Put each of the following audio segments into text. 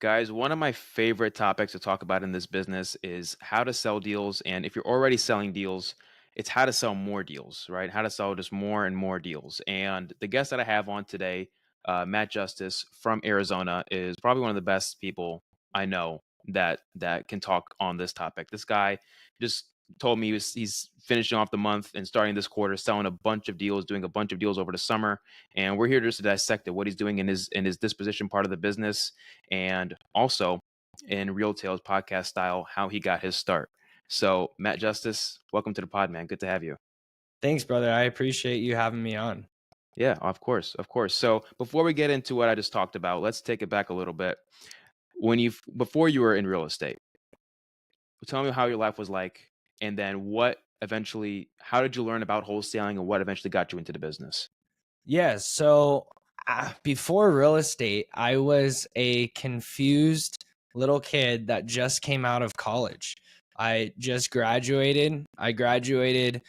Guys, one of my favorite topics to talk about in this business is how to sell deals. And if you're already selling deals, it's how to sell more deals, right? How to sell just more and more deals. And the guest that I have on today, Matt Justice from Arizona, is probably one of the best people I know that can talk on this topic. This guy just told me he's finishing off the month and starting this quarter, selling a bunch of deals, doing a bunch of deals over the summer. And we're here just to dissect it, what he's doing in his disposition part of the business, and also in Real Tales podcast style, how he got his start. So, Matt Justice, welcome to the pod, man. Good to have you. Thanks, brother. I appreciate you having me on. Yeah, of course, of course. So, before we get into what I just talked about, let's take it back a little bit. Before you were in real estate, tell me how your life was like, and then how did you learn about wholesaling, and what eventually got you into the business? Yeah, so before real estate, I was a confused little kid that just came out of college. I just graduated. I graduated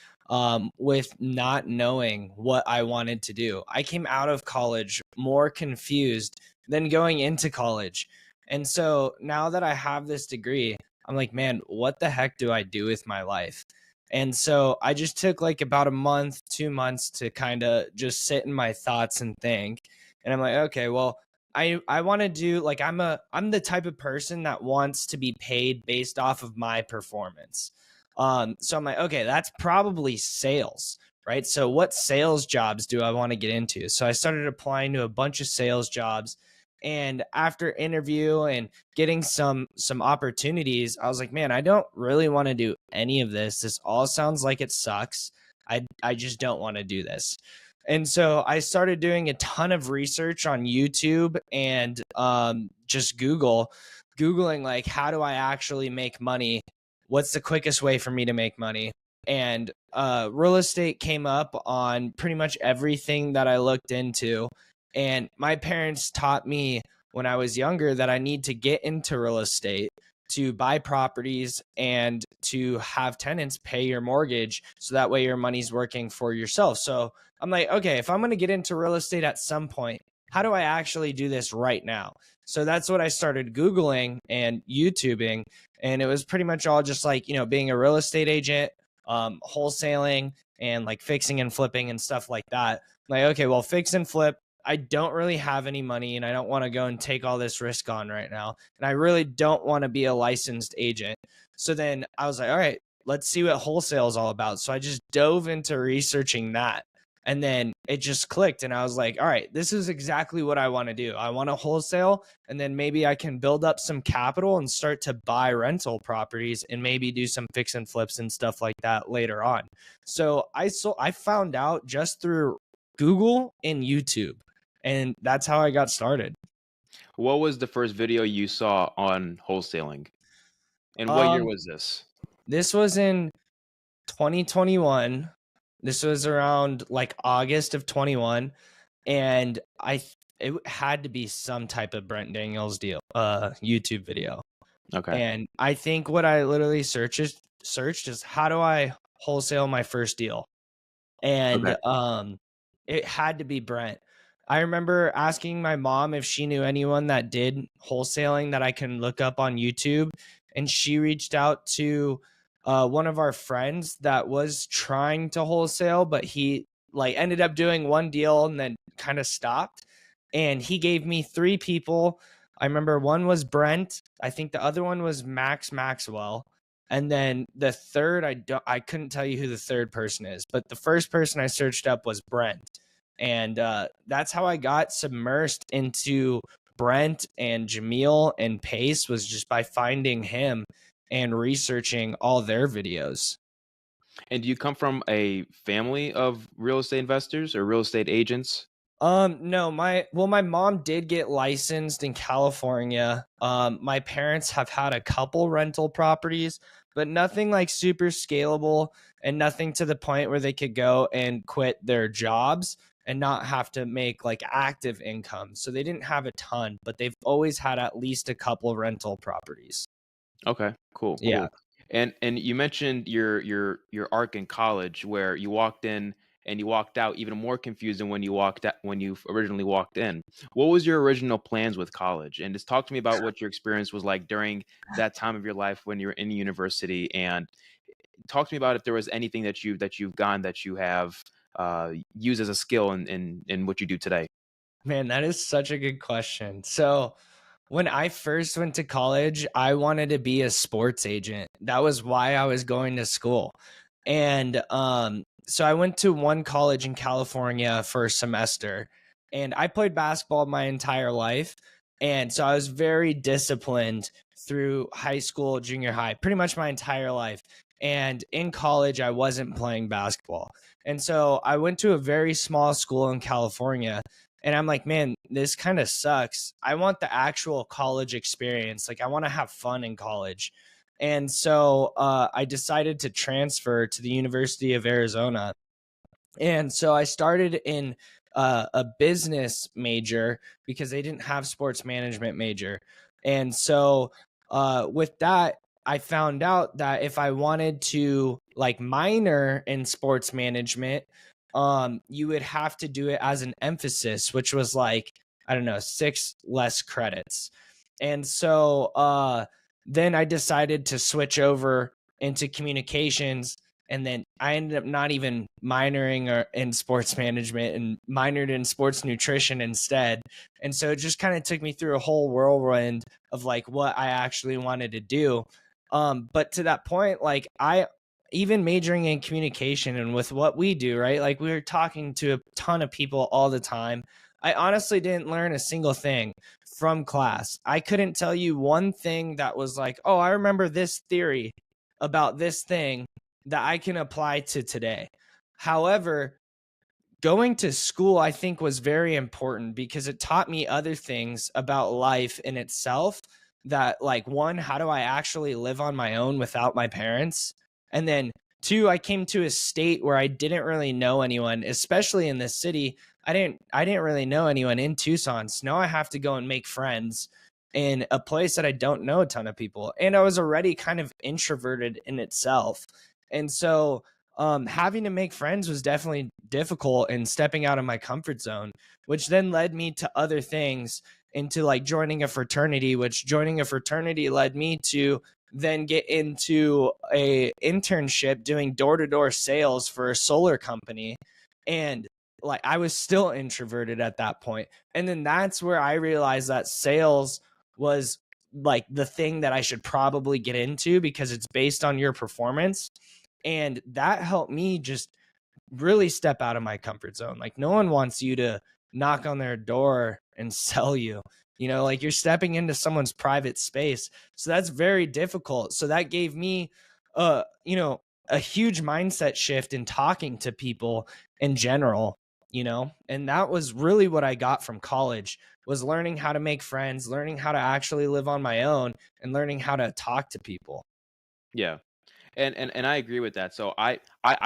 with not knowing what I wanted to do. I came out of college more confused than going into college. And so now that I have this degree, I'm like, man, what the heck do I do with my life? And so I just took like about a month, 2 months to kind of just sit in my thoughts and think. And I'm like, okay, well, I want to do like I'm the type of person that wants to be paid based off of my performance. So I'm like, okay, that's probably sales, right? So what sales jobs do I want to get into? So I started applying to a bunch of sales jobs. And after interview and getting some opportunities, I was like, man, I don't really want to do any of this. This all sounds like it sucks. I just don't want to do this. And so I started doing a ton of research on YouTube and just Googling like, how do I actually make money? What's the quickest way for me to make money? And real estate came up on pretty much everything that I looked into. And my parents taught me when I was younger that I need to get into real estate to buy properties and to have tenants pay your mortgage. So that way your money's working for yourself. So I'm like, okay, if I'm going to get into real estate at some point, how do I actually do this right now? So that's what I started Googling and YouTubing. And it was pretty much all just like, being a real estate agent, wholesaling and like fixing and flipping and stuff like that. Like, okay, well, fix and flip, I don't really have any money and I don't want to go and take all this risk on right now. And I really don't want to be a licensed agent. So then I was like, all right, let's see what wholesale is all about. So I just dove into researching that. And then it just clicked. And I was like, all right, this is exactly what I want to do. I want to wholesale. And then maybe I can build up some capital and start to buy rental properties and maybe do some fix and flips and stuff like that later on. So I found out just through Google and YouTube. And that's how I got started. What was the first video you saw on wholesaling, and what year Um, was this? this was in 2021. This was around like August of 21. And it had to be some type of Brent Daniels deal, YouTube video. Okay. And I think what I literally searched is how do I wholesale my first deal? Okay. And it had to be Brent. I remember asking my mom if she knew anyone that did wholesaling that I can look up on YouTube, and she reached out to one of our friends that was trying to wholesale, but he like ended up doing one deal and then kind of stopped. And he gave me three people. I remember one was Brent. I think the other one was Max Maxwell. And then the third, I couldn't tell you who the third person is, but the first person I searched up was Brent. And that's how I got submersed into Brent and Jameel and Pace, was just by finding him and researching all their videos. And do you come from a family of real estate investors or real estate agents? No, my mom did get licensed in California. My parents have had a couple rental properties, but nothing like super scalable and nothing to the point where they could go and quit their jobs and not have to make like active income. So they didn't have a ton, but they've always had at least a couple rental properties. Okay, cool, Yeah. cool. And you mentioned your arc in college where you walked in and you walked out even more confused than when you walked out, when you originally walked in. What was your original plans with college? And just talk to me about what your experience was like during that time of your life when you were in university, and talk to me about if there was anything that you've gone that you have used as a skill in what you do today. Man, that is such a good question. So, when I first went to college, I wanted to be a sports agent. That was why I was going to school. And so I went to one college in California for a semester, and I played basketball my entire life. And so I was very disciplined through high school, junior high, pretty much my entire life. And in college, I wasn't playing basketball. And so I went to a very small school in California, and I'm like, man, this kind of sucks. I want the actual college experience. Like, I want to have fun in college. And so I decided to transfer to the University of Arizona. And so I started in a business major because they didn't have sports management major. And so with that, I found out that if I wanted to like minor in sports management, you would have to do it as an emphasis, which was like, I don't know, 6 less credits. And so then I decided to switch over into communications, and then I ended up not even minoring in sports management and minored in sports nutrition instead. And so it just kind of took me through a whole whirlwind of like what I actually wanted to do. But to that point, like I even majoring in communication and with what we do, right? Like we were talking to a ton of people all the time. I honestly didn't learn a single thing from class. I couldn't tell you one thing that was like, oh, I remember this theory about this thing that I can apply to today. However, going to school, I think, was very important because it taught me other things about life in itself. That, like, one, how do I actually live on my own without my parents? And then, two, I came to a state where I didn't really know anyone, especially in this city. I didn't really know anyone in Tucson. So now I have to go and make friends in a place that I don't know a ton of people. And I was already kind of introverted in itself. And so having to make friends was definitely difficult and stepping out of my comfort zone, which then led me to other things, into like joining a fraternity, which joining a fraternity led me to then get into a internship doing door-to-door sales for a solar company. And like I was still introverted at that point. And then that's where I realized that sales was like the thing that I should probably get into because it's based on your performance. And that helped me just really step out of my comfort zone. Like no one wants you to knock on their door and sell you. You know, like you're stepping into someone's private space. So that's very difficult. So that gave me a huge mindset shift in talking to people in general, And that was really what I got from college, was learning how to make friends, learning how to actually live on my own, and learning how to talk to people. Yeah. And I agree with that. So I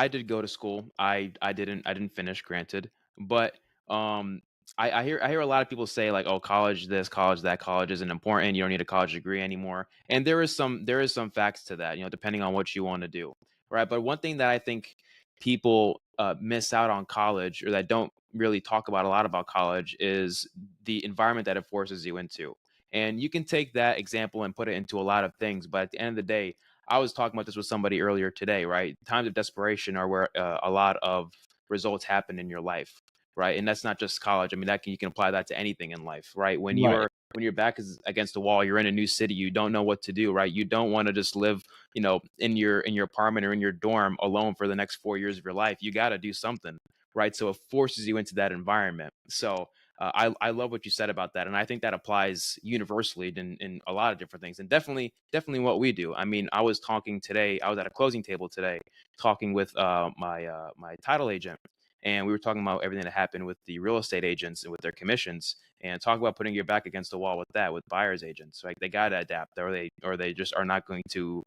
did go to school. I didn't finish, granted, but um I hear a lot of people say like, oh, college this, college that, college isn't important. You don't need a college degree anymore. And there is some facts to that, depending on what you want to do, right? But one thing that I think people miss out on college, or that don't really talk about a lot about college, is the environment that it forces you into. And you can take that example and put it into a lot of things, but at the end of the day, I was talking about this with somebody earlier today, right? Times of desperation are where a lot of results happen in your life, right? And that's not just college. I mean, you can apply that to anything in life, right? When Right. your back is against the wall, you're in a new city, you don't know what to do, right? You don't want to just live, in your apartment or in your dorm alone for the next 4 years of your life. You got to do something, right? So it forces you into that environment. So I love what you said about that, and I think that applies universally in a lot of different things, and definitely what we do. I mean, I was talking today. I was at a closing table today, talking with my title agent, and we were talking about everything that happened with the real estate agents and with their commissions, and talk about putting your back against the wall with that, with buyers agents. Like they got to adapt, or they just are not going to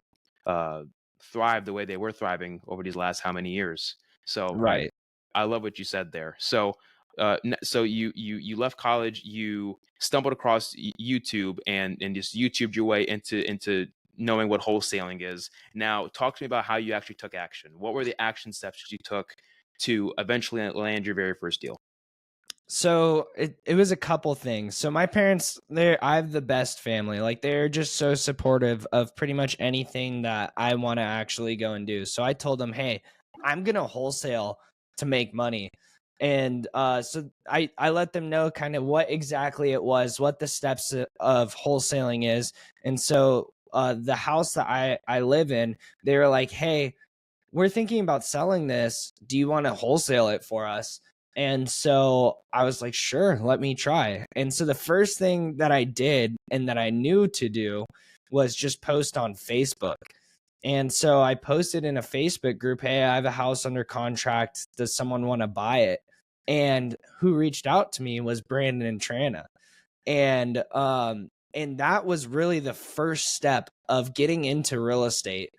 uh, thrive the way they were thriving over these last how many years. So Right. I love what you said there. So, so you left college, you stumbled across YouTube, and just YouTubed your way into knowing what wholesaling is. Now, talk to me about how you actually took action. What were the action steps you took to eventually land your very first deal? So it was a couple things. So my parents, I have the best family. Like they're just so supportive of pretty much anything that I want to actually go and do. So I told them, "Hey, I'm going to wholesale to make money." And so I let them know kind of what exactly it was, what the steps of wholesaling is. And so the house that I live in, they were like, "Hey, we're thinking about selling this. Do you want to wholesale it for us?" And so I was like, sure, let me try. And so the first thing that I did and that I knew to do was just post on Facebook. And so I posted in a Facebook group, hey, I have a house under contract. Does someone want to buy it? And who reached out to me was Brandon and Trana. And that was really the first step of getting into real estate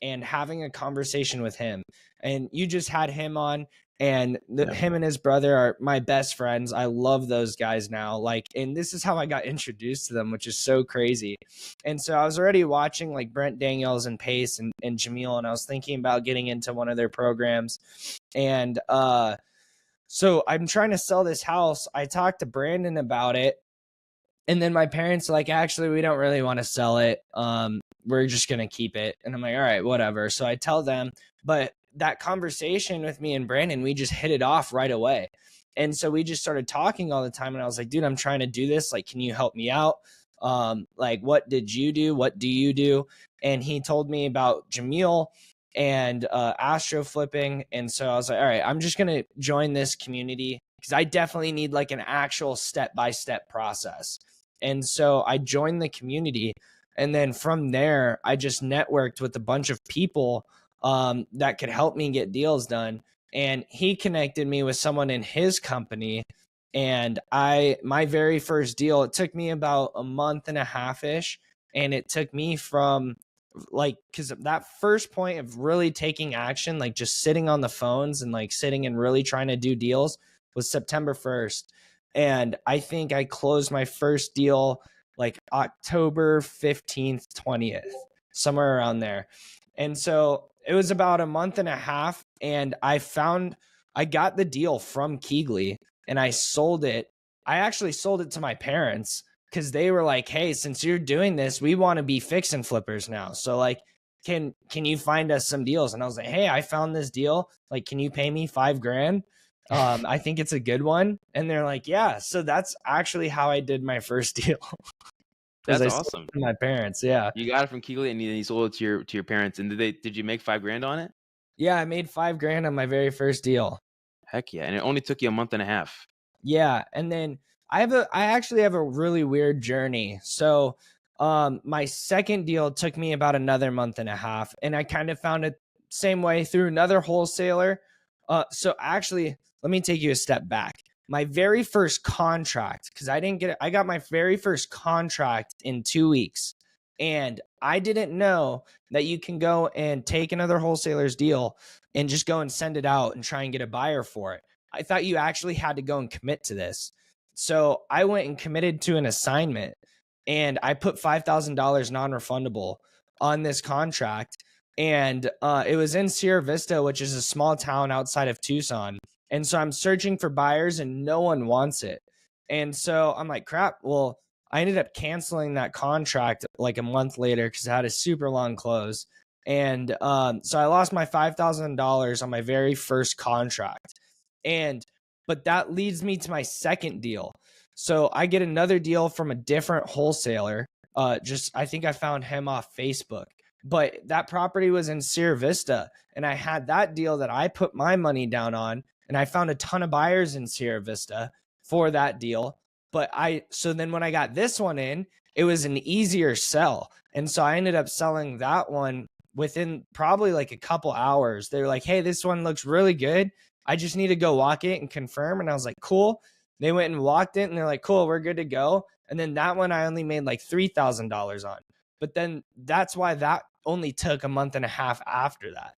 and having a conversation with him. And you just had him on, and Yeah. him and his brother are my best friends. I love those guys now. Like, and this is how I got introduced to them, which is so crazy. And so I was already watching like Brent Daniels and Pace and Jameel, and I was thinking about getting into one of their programs. And so I'm trying to sell this house. I talked to Brandon about it, and then my parents are like, actually, we don't really want to sell it. We're just gonna keep it. And I'm like, all right, whatever. So I tell them, but that conversation with me and Brandon, we just hit it off right away. And so we just started talking all the time. And I was like, dude, I'm trying to do this. Like, can you help me out? Like, what did you do? What do you do? And he told me about Jameel and AstroFlipping. And so I was like, all right, I'm just gonna join this community because I definitely need like an actual step-by-step process. And so I joined the community. And then from there, I just networked with a bunch of people that could help me get deals done. And he connected me with someone in his company. And my very first deal, it took me about a month and a half ish. And it took me from like, because that first point of really taking action, like just sitting on the phones and like sitting and really trying to do deals was September 1st. And I think I closed my first deal like October 15th, 20th, somewhere around there. And so it was about a month and a half. And I got the deal from Keegley and I sold it. I actually sold it to my parents because they were like, hey, since you're doing this, we want to be fix and flippers now. So like, can you find us some deals? And I was like, hey, I found this deal. Like, can you pay me $5,000? I think it's a good one. And they're like, yeah. So that's actually how I did my first deal. Was That's I sold awesome. it to my parents. Yeah. You got it from Keighley and you sold it to your parents, and did you make 5 grand on it? Yeah. I made $5,000 on my very first deal. Heck yeah, and it only took you a month and a half. Yeah, and then I actually have a really weird journey. So, my second deal took me about another month and a half, and I kind of found it same way through another wholesaler. So actually, let me take you a step back. My very first contract, because I didn't get it, I got my very first contract in 2 weeks, and I didn't know that you can go and take another wholesaler's deal and just go and send it out and try and get a buyer for it. I thought you actually had to go and commit to this. So I went and committed to an assignment and I put $5,000 non-refundable on this contract. And it was in Sierra Vista, which is a small town outside of Tucson. And so I'm searching for buyers and no one wants it. And so I'm like, crap. Well, I ended up canceling that contract like a month later because it had a super long close. And so I lost my $5,000 on my very first contract. And but that leads me to my second deal. So I get another deal from a different wholesaler. Just I think I found him off Facebook. But that property was in Sierra Vista. And I had that deal that I put my money down on. And I found a ton of buyers in Sierra Vista for that deal. So then when I got this one in, it was an easier sell. And so I ended up selling that one within probably like a couple hours. They were like, hey, this one looks really good. I just need to go walk it and confirm. And I was like, cool. They went and walked it and they're like, cool, we're good to go. And then that one I only made like $3,000 on. But then that's why that only took a month and a half after that.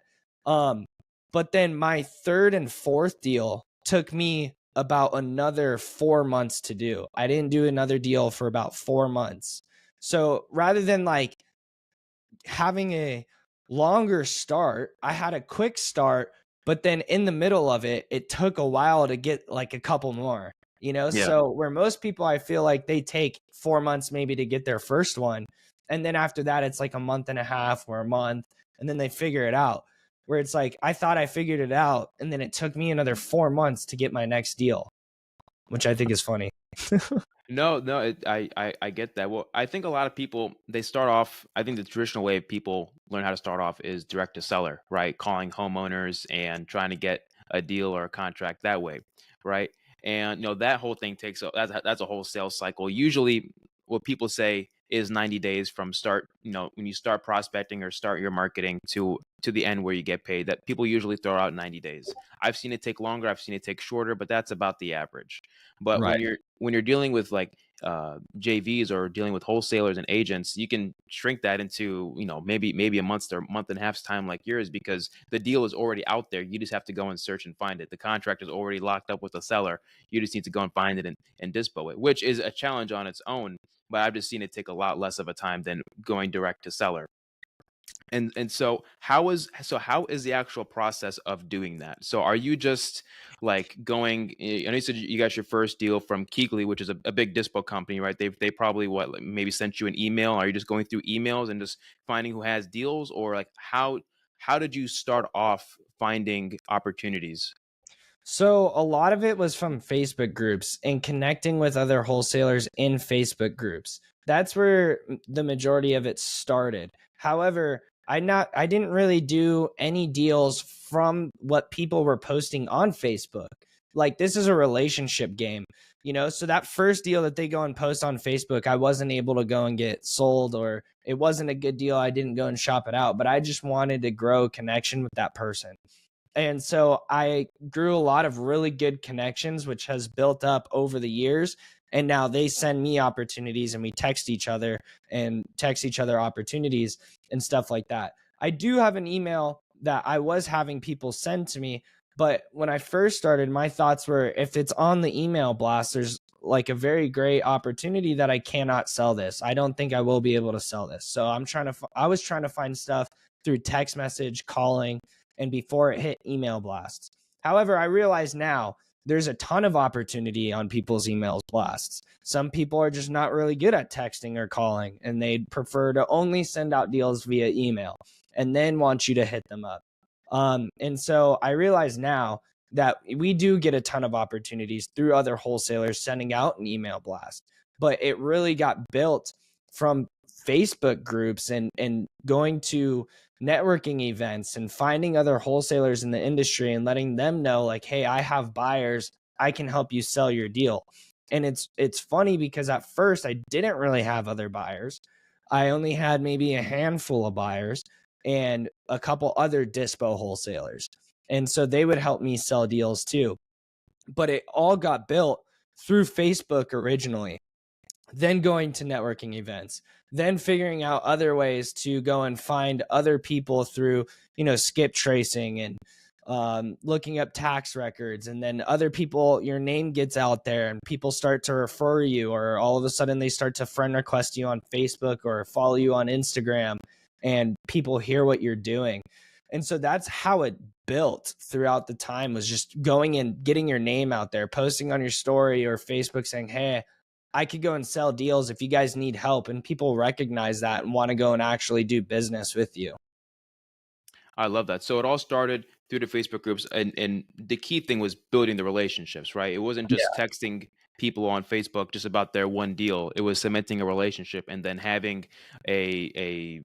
But then my third and fourth deal took me about another 4 months to do. I didn't do another deal for about 4 months. So rather than like having a longer start, I had a quick start, But then in the middle of it, it took a while to get like a couple more, you know? Yeah. So where most people, I feel like they take 4 months maybe to get their first one. And then after that, it's like a month and a half or a month, and then they figure it out. Where it's like, I thought I figured it out, and then it took me another 4 months to get my next deal, which I think is funny. No, no, I get that. Well, I think a lot of people they start off. I think the traditional way people learn how to start off is direct to seller, right? Calling homeowners and trying to get a deal or a contract that way, right? And that whole thing takes that's a whole sales cycle. Usually, what people say is 90 days from start. When you start prospecting or start your marketing to the end where you get paid. That people usually throw out 90 days. I've seen it take longer. I've seen it take shorter, but that's about the average. But Right. when you're dealing with like JVs or dealing with wholesalers and agents, you can shrink that into maybe a month or month and a half's time like yours because the deal is already out there. You just have to go and search and find it. The contract is already locked up with the seller. You just need to go and find it and dispo it, which is a challenge on its own. But I've just seen it take a lot less of a time than going direct to seller. And so how is the actual process of doing that? So are you just like going? I know you said you got your first deal from Keekly, which is a big dispo company, right? They probably like, maybe sent you an email. Are you just going through emails and just finding who has deals, or like how did you start off finding opportunities? So a lot of it was from Facebook groups and connecting with other wholesalers in Facebook groups. That's where the majority of it started. However, I didn't really do any deals from what people were posting on Facebook. Like this is a relationship game, you know? So that first deal that they go and post on Facebook, I wasn't able to go and get sold, or it wasn't a good deal. I didn't go and shop it out, but I just wanted to grow a connection with that person. And so I grew a lot of really good connections, which has built up over the years. And now they send me opportunities and we text each other opportunities and stuff like that. I do have an email that I was having people send to me. But when I first started, my thoughts were if it's on the email blast, there's like a very great opportunity that I cannot sell this. I don't think I will be able to sell this. So I was trying to find stuff through text message, calling, and before it hit email blasts. However, I realize now there's a ton of opportunity on people's emails blasts. Some people are just not really good at texting or calling, and they'd prefer to only send out deals via email and then want you to hit them up. And so I realize now that we do get a ton of opportunities through other wholesalers sending out an email blast, but it really got built from Facebook groups and going to networking events and finding other wholesalers in the industry and letting them know like, hey, I have buyers, I can help you sell your deal. And it's funny because at first I didn't really have other buyers. I only had maybe a handful of buyers and a couple other dispo wholesalers. And so they would help me sell deals too. But it all got built through Facebook originally, then going to networking events, then figuring out other ways to go and find other people through, skip tracing and looking up tax records. And then other people, your name gets out there and people start to refer you, or all of a sudden they start to friend request you on Facebook or follow you on Instagram, and people hear what you're doing. And so that's how it built throughout the time, was just going and getting your name out there, posting on your story or Facebook saying, hey, I could go and sell deals if you guys need help. And people recognize that and want to go and actually do business with you. I love that. So it all started through the Facebook groups, and the key thing was building the relationships, right? It wasn't just Yeah, texting people on Facebook just about their one deal. It was cementing a relationship and then having a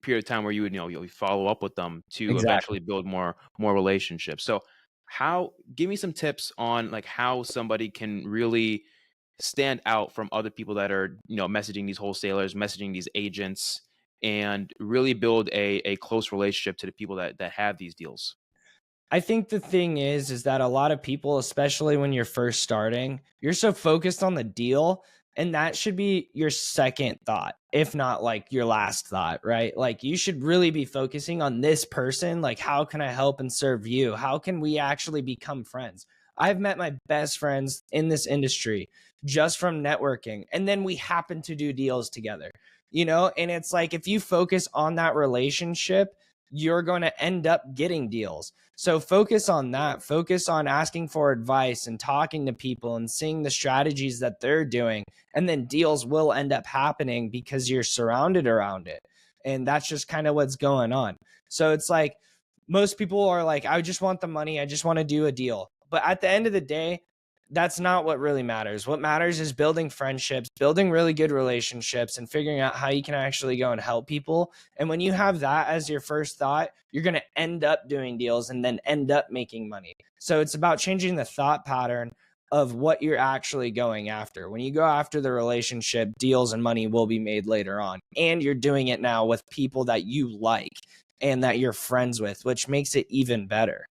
period of time where you follow up with them to exactly. eventually build more relationships. So how give me some tips on like how somebody can really stand out from other people that are messaging these wholesalers, messaging these agents, and really build a close relationship to the people that have these deals. I think the thing is that a lot of people, especially when you're first starting, you're so focused on the deal, and that should be your second thought, if not like your last thought, right? Like you should really be focusing on this person. Like, how can I help and serve you? How can we actually become friends? I've met my best friends in this industry just from networking, and then we happen to do deals together, and it's like if you focus on that relationship, you're going to end up getting deals. So focus on that. Focus on asking for advice and talking to people and seeing the strategies that they're doing. And then deals will end up happening because you're surrounded around it. And that's just kind of what's going on. So it's like most people are like, I just want the money. I just want to do a deal. But at the end of the day, that's not what really matters. What matters is building friendships, building really good relationships, and figuring out how you can actually go and help people. And when you have that as your first thought, you're going to end up doing deals and then end up making money. So it's about changing the thought pattern of what you're actually going after. When you go after the relationship, deals and money will be made later on. And you're doing it now with people that you like and that you're friends with, which makes it even better.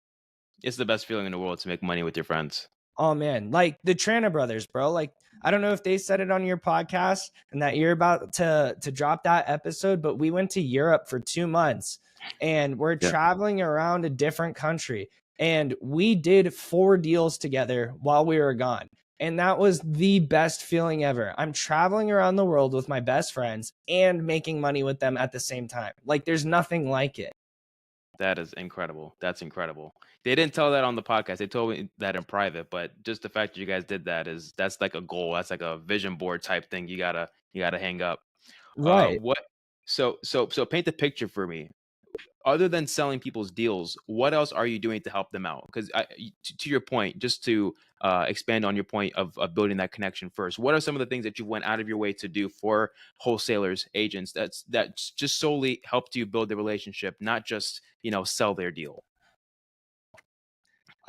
It's the best feeling in the world to make money with your friends. Oh man, like the Trana brothers, bro. Like I don't know if they said it on your podcast and that you're about to drop that episode, but we went to Europe for 2 months and we're Yeah. traveling around a different country and we did 4 deals together while we were gone. And that was the best feeling ever. I'm traveling around the world with my best friends and making money with them at the same time. Like there's nothing like it. That is incredible. That's incredible. They didn't tell that on the podcast. They told me that in private, but just the fact that you guys did that is that's like a goal. That's like a vision board type thing. You gotta hang up. Right. What? So paint the picture for me. Other than selling people's deals, what else are you doing to help them out? Because to your point, just to expand on your point of building that connection first, what are some of the things that you went out of your way to do for wholesalers, agents that's just solely helped you build the relationship, not just sell their deal?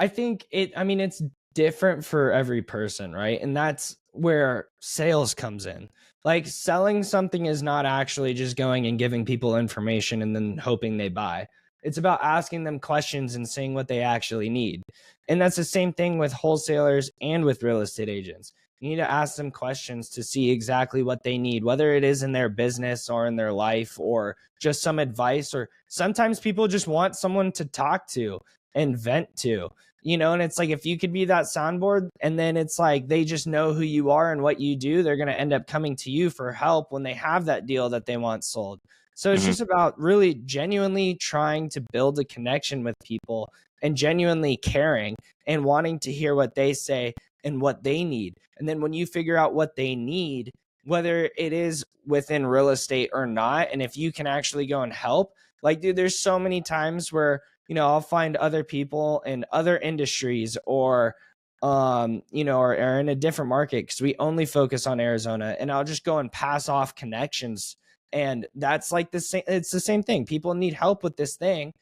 I think I mean, it's different for every person, right? And that's where sales comes in. Like selling something is not actually just going and giving people information and then hoping they buy. It's about asking them questions and seeing what they actually need. And that's the same thing with wholesalers and with real estate agents. You need to ask them questions to see exactly what they need, whether it is in their business or in their life or just some advice. Or sometimes people just want someone to talk to and vent to, and it's like if you could be that soundboard and then it's like they just know who you are and what you do, they're going to end up coming to you for help when they have that deal that they want sold. So it's Hmm. just about really genuinely trying to build a connection with people and genuinely caring and wanting to hear what they say and what they need. And then when you figure out what they need, whether it is within real estate or not, and if you can actually go and help, like, dude, there's so many times where I'll find other people in other industries or or in a different market because we only focus on Arizona, and I'll just go and pass off connections. And that's like the same, it's the same thing. People need help with this thing.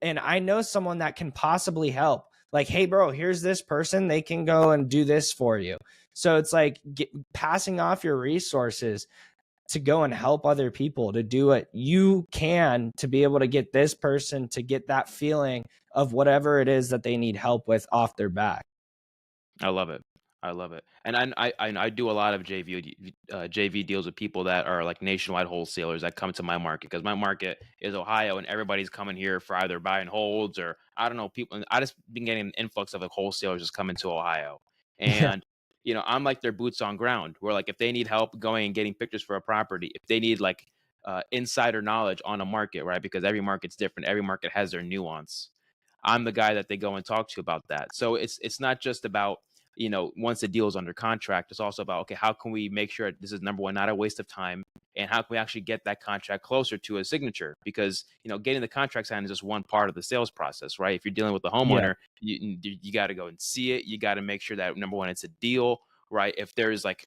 And I know someone that can possibly help. Like, hey, bro, here's this person. They can go and do this for you. So it's like passing off your resources to go and help other people to do what you can to be able to get this person to get that feeling of whatever it is that they need help with off their back. I love it. I love it. And I do a lot of JV deals with people that are like nationwide wholesalers that come to my market because my market is Ohio and everybody's coming here for either buy and holds or I don't know people. I just been getting an influx of like wholesalers just coming to Ohio, Yeah. and I'm like their boots on ground. Where like if they need help going and getting pictures for a property, if they need like insider knowledge on a market, right? Because every market's different. Every market has their nuance. I'm the guy that they go and talk to about that. So it's not just about once the deal is under contract, it's also about, okay, how can we make sure this is number one, not a waste of time, and how can we actually get that contract closer to a signature? Because getting the contract signed is just one part of the sales process, right? If you're dealing with the Yeah. homeowner, you got to go and see it. You got to make sure that number one, it's a deal, right? If there's like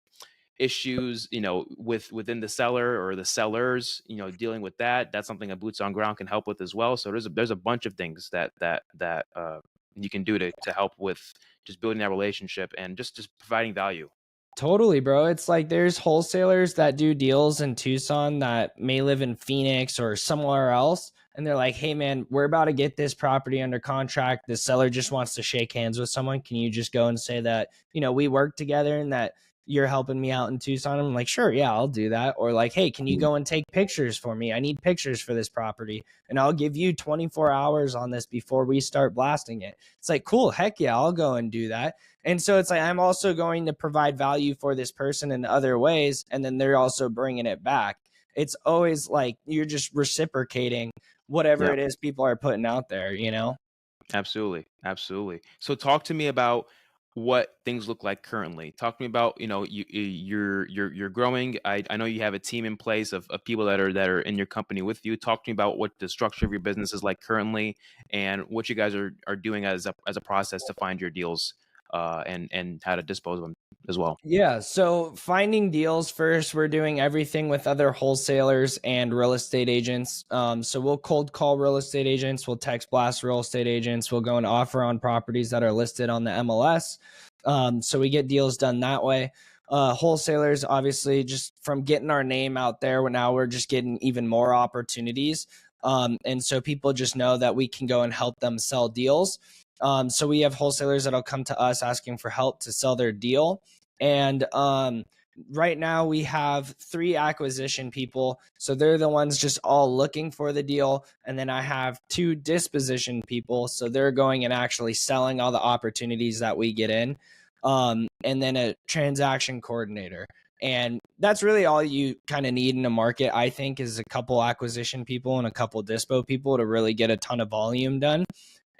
issues, within the seller or the sellers, dealing with that's something a boots on ground can help with as well. So there's a bunch of things that you can do to help with just building that relationship and just providing value. Totally, bro. It's like there's wholesalers that do deals in Tucson that may live in Phoenix or somewhere else. And they're like, hey, man, we're about to get this property under contract. The seller just wants to shake hands with someone. Can you just go and say that, we work together and that you're helping me out in Tucson? I'm like, sure, yeah, I'll do that. Or like, hey, can you go and take pictures for me? I need pictures for this property. And I'll give you 24 hours on this before we start blasting it. It's like, cool, heck yeah, I'll go and do that. And so it's like I'm also going to provide value for this person in other ways. And then they're also bringing it back. It's always like you're just reciprocating whatever Yeah. it is people are putting out there, you know? Absolutely, absolutely. So talk to me about what things look like currently. Talk to me about, you're growing. I know you have a team in place of people that are in your company with you. Talk to me about what the structure of your business is like currently, and what you guys are doing as a process to find your deals, and how to dispose of them as well. Yeah, so finding deals first, we're doing everything with other wholesalers and real estate agents. So we'll cold call real estate agents, we'll text blast real estate agents, we'll go and offer on properties that are listed on the MLS. So we get deals done that way. Wholesalers, obviously, just from getting our name out there, now we're just getting even more opportunities. And so people just know that we can go and help them sell deals. So we have wholesalers that'll come to us asking for help to sell their deal. And right now we have 3 acquisition people. So they're the ones just all looking for the deal. And then I have 2 disposition people. So they're going and actually selling all the opportunities that we get in. And then a transaction coordinator. And that's really all you kind of need in a market, I think, is a couple acquisition people and a couple dispo people to really get a ton of volume done.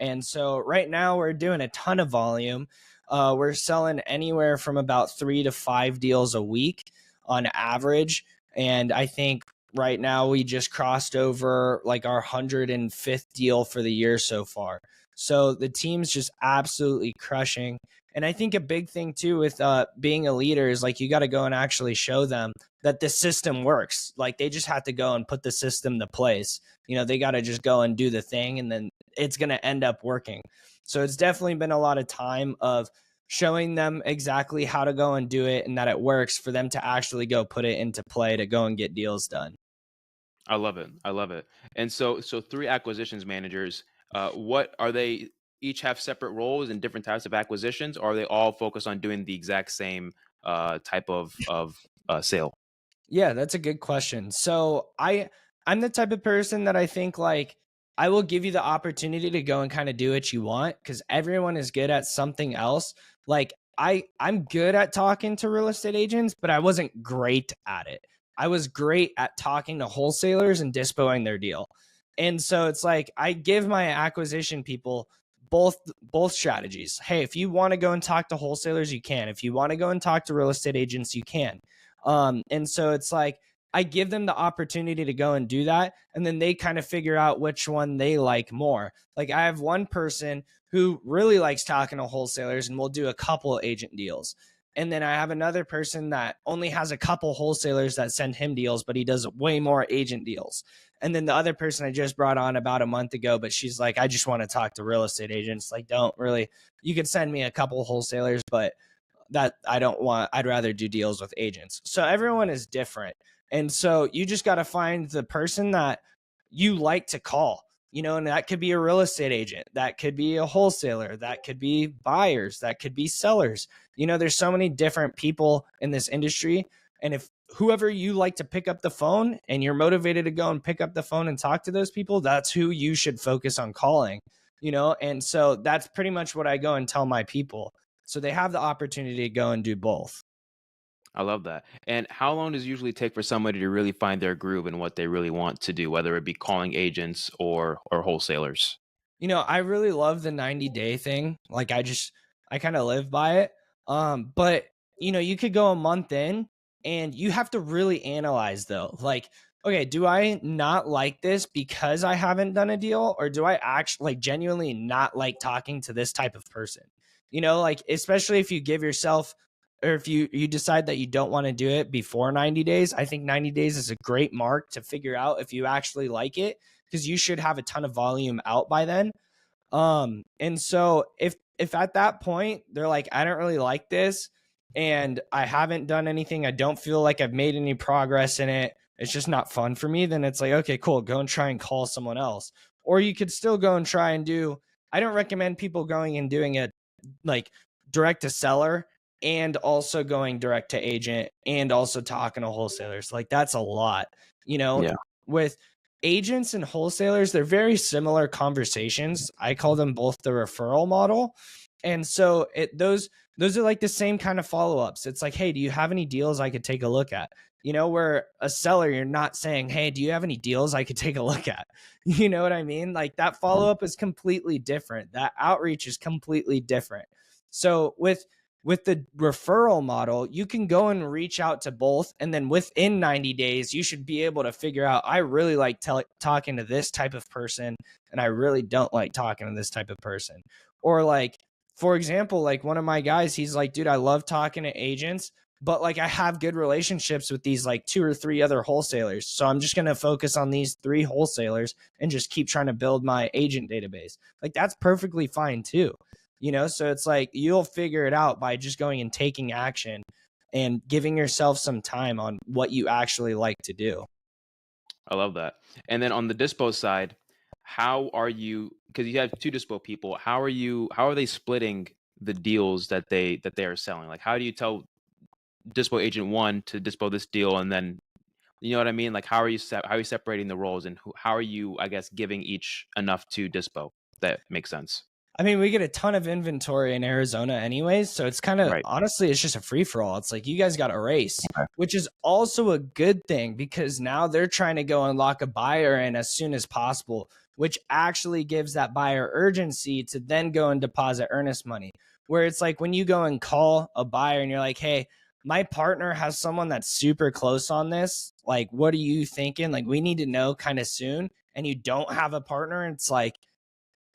And so right now we're doing a ton of volume. We're selling anywhere from about 3 to 5 deals a week on average. And I think right now we just crossed over like our 105th deal for the year so far. So the team's just absolutely crushing. And I think a big thing too with being a leader is like you got to go and actually show them that the system works. Like they just have to go and put the system to place. You know, they got to just go and do the thing, and then it's going to end up working. So it's definitely been a lot of time of showing them exactly how to go and do it and that it works for them to actually go put it into play to go and get deals done. I love it. I love it. And so 3 acquisitions managers, what are they? Each have separate roles in different types of acquisitions, or are they all focused on doing the exact same type of sale? Yeah, that's a good question. So I'm the type of person that I think like I will give you the opportunity to go and kind of do what you want because everyone is good at something else. Like I'm good at talking to real estate agents, but I wasn't great at it. I was great at talking to wholesalers and dispoing their deal. And so it's like I give my acquisition people both strategies. Hey, if you want to go and talk to wholesalers, you can. If you want to go and talk to real estate agents, you can. And so it's like I give them the opportunity to go and do that. And then they kind of figure out which one they like more. Like I have one person who really likes talking to wholesalers and will do a couple agent deals. And then I have another person that only has a couple wholesalers that send him deals, but he does way more agent deals. And then the other person I just brought on about a month ago, but she's like, I just want to talk to real estate agents. Like, don't really, you could send me a couple wholesalers, but that I don't want. I'd rather do deals with agents. So everyone is different. And so you just got to find the person that you like to call, you know, and that could be a real estate agent, that could be a wholesaler, that could be buyers, that could be sellers. You know, there's so many different people in this industry. And if whoever you like to pick up the phone and you're motivated to go and pick up the phone and talk to those people, that's who you should focus on calling, you know? And so that's pretty much what I go and tell my people. So they have the opportunity to go and do both. I love that. And how long does it usually take for somebody to really find their groove and what they really want to do, whether it be calling agents or wholesalers? You know, I really love the 90-day thing. Like I kind of live by it. But you know, you could go a month in and you have to really analyze though. Like, okay, do I not like this because I haven't done a deal or do I actually like genuinely not like talking to this type of person? You know, like especially if you give yourself or if you decide that you don't want to do it before 90 days, I think 90 days is a great mark to figure out if you actually like it because you should have a ton of volume out by then. And so if at that point they're like, I don't really like this and I haven't done anything, I don't feel like I've made any progress in it, it's just not fun for me, then it's like, okay, cool, go and try and call someone else. Or you could still go and try and do, I don't recommend people going and doing it like direct to seller and also going direct to agent and also talking to wholesalers. Like that's a lot, you know, Yeah. with agents and wholesalers, they're very similar conversations. I call them both the referral model. And so those are like the same kind of follow-ups. It's like, hey, do you have any deals I could take a look at? where a seller, you're not saying, hey, do you have any deals I could take a look at? You know what I mean? Like that follow up is completely different. That outreach is completely different. So with the referral model, you can go and reach out to both. And then within 90 days, you should be able to figure out, I really like talking to this type of person, and I really don't like talking to this type of person. Or like, for example, like one of my guys, he's like, dude, I love talking to agents, but like I have good relationships with these like 2 or 3 other wholesalers. So I'm just going to focus on these 3 wholesalers and just keep trying to build my agent database. Like that's perfectly fine too. So it's like you'll figure it out by just going and taking action and giving yourself some time on what you actually like to do. I love that. And then on the dispo side, how are you, because you have two dispo people, how are they splitting the deals that they are selling? Like how do you tell dispo agent one to dispo this deal, and then you know what I mean? Like how are you separating the roles, and how are you, I guess, giving each enough to dispo? That makes sense. I mean, we get a ton of inventory in Arizona anyways, so it's kind of, Right. honestly, it's just a free for all. It's like you guys got a race, Okay. which is also a good thing because now they're trying to go and lock a buyer in as soon as possible, which actually gives that buyer urgency to then go and deposit earnest money. Where it's like when you go and call a buyer and you're like, hey, my partner has someone that's super close on this. Like, what are you thinking? Like, we need to know kind of soon. And you don't have a partner. It's like,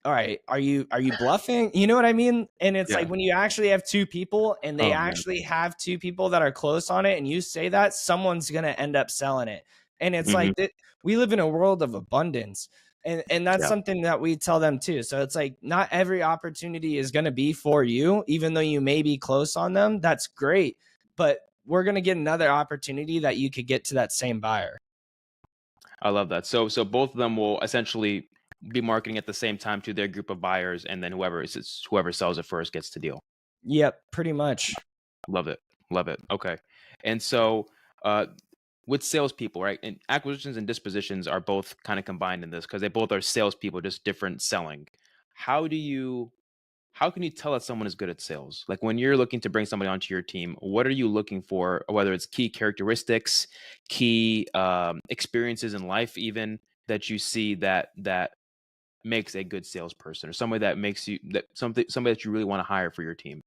all right, are you bluffing? You know what I mean? And it's Yeah. like when you actually have 2 people and they Oh man. actually have 2 people that are close on it and you say that, someone's going to end up selling it. And it's Hmm. like that we live in a world of abundance. And that's Yeah. something that we tell them too. So it's like not every opportunity is going to be for you, even though you may be close on them. That's great. But we're going to get another opportunity that you could get to that same buyer. I love that. So both of them will essentially be marketing at the same time to their group of buyers, and then whoever sells it first gets the deal. Yep, pretty much. Love it. Love it. Okay. And so uh with salespeople, right? And acquisitions and dispositions are both kind of combined in this because they both are salespeople, just different selling. How do you how can you tell that someone is good at sales? Like when you're looking to bring somebody onto your team, what are you looking for? Whether it's key characteristics, key experiences in life, even that you see that makes a good salesperson, or somebody that makes you that somebody that you really want to hire for your team.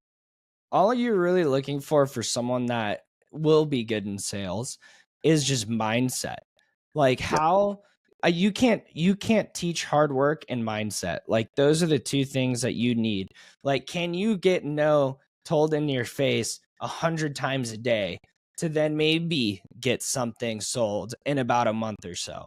All you're really looking for someone that will be good in sales is just mindset. Like Yep. how you can't teach hard work and mindset. Like those are the 2 things that you need. Like can you get no told in your face 100 times a day to then maybe get something sold in about a month or so?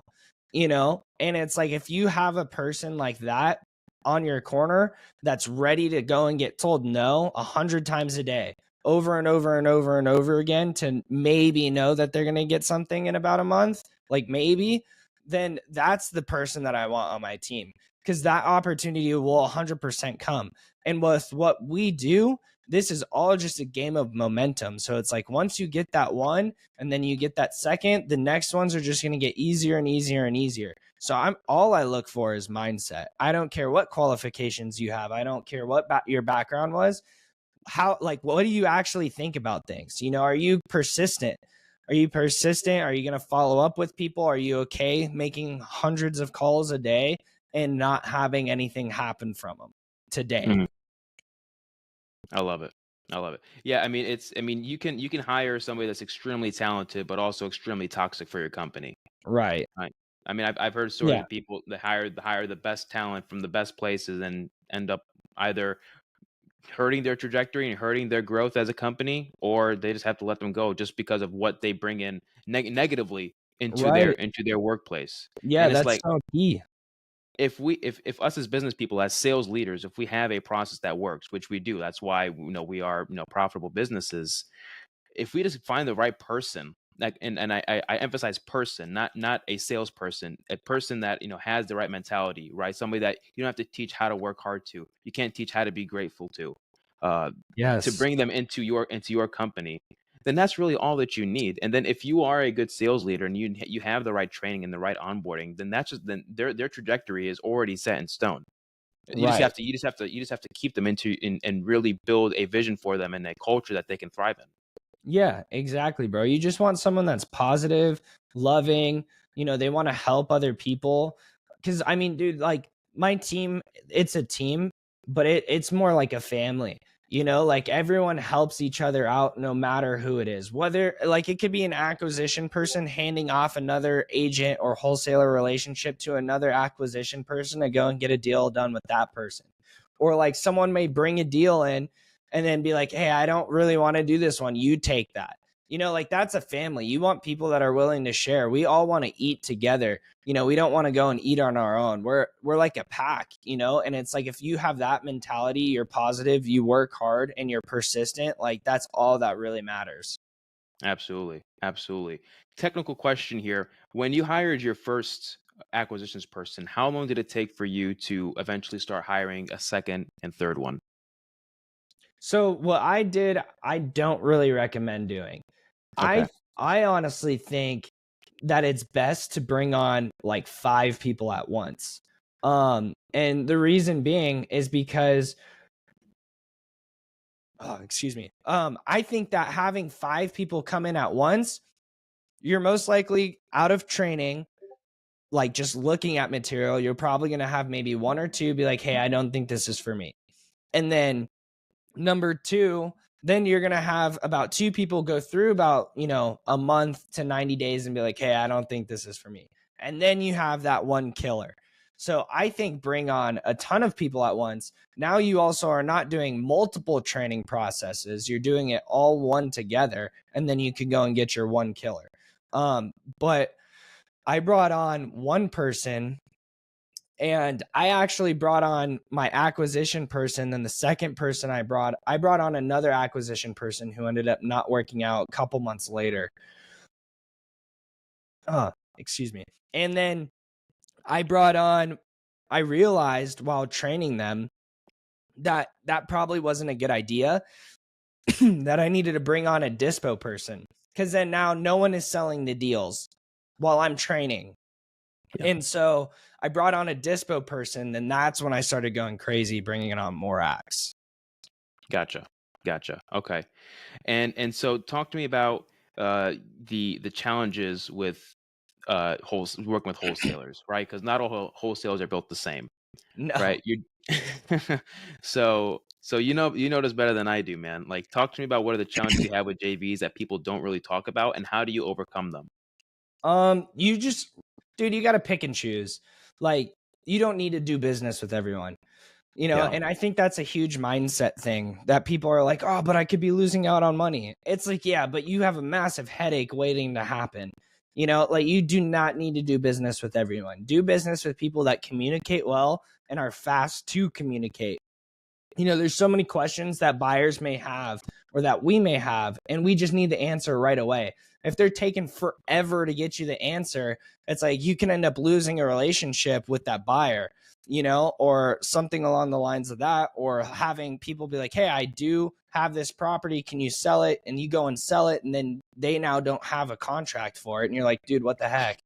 And it's like if you have a person like that on your corner that's ready to go and get told no 100 times a day over and over and over and over again to maybe know that they're going to get something in about a month, like maybe, then that's the person that I want on my team because that opportunity will 100% come. And with what we do, this is all just a game of momentum. So it's like once you get that one and then you get that second, the next ones are just going to get easier and easier and easier. So I'm all I look for is mindset. I don't care what qualifications you have. I don't care what your background was. How like what do you actually think about things? Are you persistent? Are you persistent? Are you going to follow up with people? Are you okay making hundreds of calls a day and not having anything happen from them today? Mhm. I love it. I love it. Yeah, I mean, you can hire somebody that's extremely talented, but also extremely toxic for your company. Right. Right. I mean, I've heard stories Yeah. of people that hire the best talent from the best places and end up either hurting their trajectory and hurting their growth as a company, or they just have to let them go just because of what they bring in negatively Right. into their workplace. Yeah, And it's that's like so key. if us as business people, as sales leaders, if we have a process that works, which we do, that's why we are profitable businesses. If we just find the right person, like, and I emphasize person, not a salesperson, a person that has the right mentality, right? Somebody that you don't have to teach how to work hard to. You can't teach how to be grateful uh, to Yes. bring them into your company. Then that's really all that you need. And then if you are a good sales leader and you have the right training and the right onboarding, then then their trajectory is already set in stone. Right. You just have to keep them and really build a vision for them and a culture that they can thrive in. Yeah, exactly, bro. You just want someone that's positive, loving, they want to help other people. Cause I mean, dude, like my team, it's a team, but it's more like a family. Like everyone helps each other out no matter who it is. Whether like it could be an acquisition person handing off another agent or wholesaler relationship to another acquisition person to go and get a deal done with that person. Or like someone may bring a deal in and then be like, hey, I don't really want to do this one. You take that. Like that's a family. You want people that are willing to share. We all want to eat together. We don't want to go and eat on our own. We're like a pack, and it's like if you have that mentality, you're positive, you work hard and you're persistent, like that's all that really matters. Absolutely. Absolutely. Technical question here. When you hired your first acquisitions person, how long did it take for you to eventually start hiring a second and third one? So what I did, I don't really recommend doing. Okay. I honestly think that it's best to bring on like 5 people at once. And the reason being is because oh, excuse me. I think that having 5 people come in at once, you're most likely out of training, like just looking at material, you're probably going to have maybe 1 or 2 be like, "Hey, I don't think this is for me." And then number 2, then you're going to have about 2 people go through about, a month to 90 days and be like, hey, I don't think this is for me. And then you have that one killer. So I think bring on a ton of people at once. Now you also are not doing multiple training processes. You're doing it all one together. And then you can go and get your one killer. But I brought on one person and I actually brought on my acquisition person. Then the second person I brought on another acquisition person who ended up not working out a couple months later. Excuse me. And then I brought on, I realized while training them that that probably wasn't a good idea, that I needed to bring on a dispo person because then now no one is selling the deals while I'm training. Yeah. And so I brought on a dispo person, and that's when I started going crazy, bringing on more acts. Gotcha. Gotcha. Okay. And so talk to me about the challenges with working with wholesalers, right? Because not all wholesalers are built the same, No. right? You so you know this better than I do, man. Like talk to me about what are the challenges you have with JVs that people don't really talk about and how do you overcome them? You just, dude, you got to pick and choose. Like, you don't need to do business with everyone. Yeah. And I think that's a huge mindset thing that people are like, oh, but I could be losing out on money. It's like, yeah, but you have a massive headache waiting to happen. Like you do not need to do business with everyone. Do business with people that communicate well and are fast to communicate. There's so many questions that buyers may have or that we may have, and we just need the answer right away. If they're taking forever to get you the answer, it's like you can end up losing a relationship with that buyer, or something along the lines of that, or having people be like, hey, I do have this property. Can you sell it? And you go and sell it. And then they now don't have a contract for it. And you're like, dude, what the heck?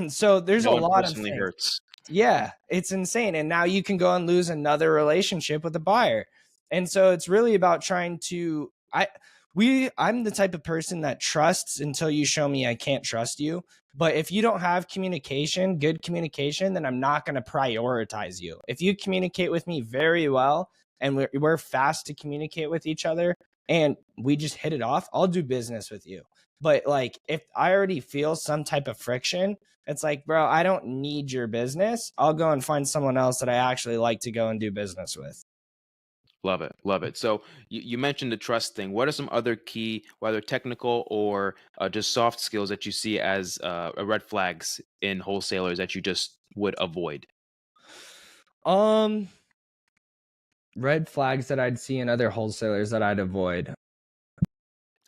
So there's That a one lot of personally things. hurts. Yeah, it's insane. And now you can go and lose another relationship with a buyer. And so it's really about trying to I'm the type of person that trusts until you show me I can't trust you. But if you don't have communication, good communication, then I'm not going to prioritize you. If you communicate with me very well and we're fast to communicate with each other and we just hit it off, I'll do business with you. But like if I already feel some type of friction, it's like, bro, I don't need your business. I'll go and find someone else that I actually like to go and do business with. Love it. Love it. So you mentioned the trust thing. What are some other key, whether technical or just soft skills that you see as red flags in wholesalers that you just would avoid? Um, Red flags that I'd see in other wholesalers that I'd avoid.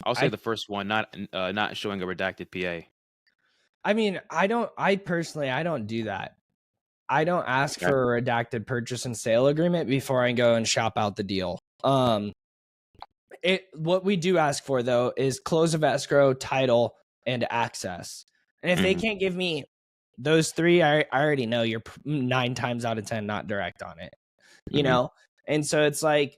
I'll say I the first one, not showing a redacted PA. I mean, I personally I don't do that. I don't ask Okay. for a redacted purchase and sale agreement before I go and shop out the deal. It what we do ask for though is close of escrow, title, and access. And if they Hmm. can't give me those three, I already know you're 9 times out of 10 not direct on it, you Hmm. know? And so it's like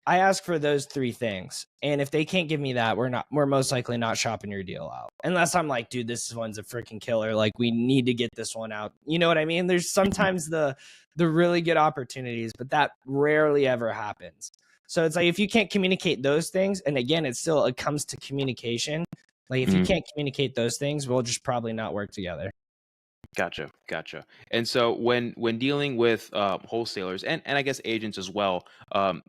I ask for those 3 things, and if they can't give me that, we're most likely not shopping your deal out. Unless I'm like, "Dude, this one's a freaking killer, like, we need to get this one out." You know what I mean? There's Mhm. sometimes the really good opportunities, but that rarely ever happens. So it's like, if you can't communicate those things, and again, it comes to communication. Like, if you Mhm. can't communicate those things, we'll just probably not work together. Gotcha, gotcha. And so when dealing with wholesalers and I guess agents as well,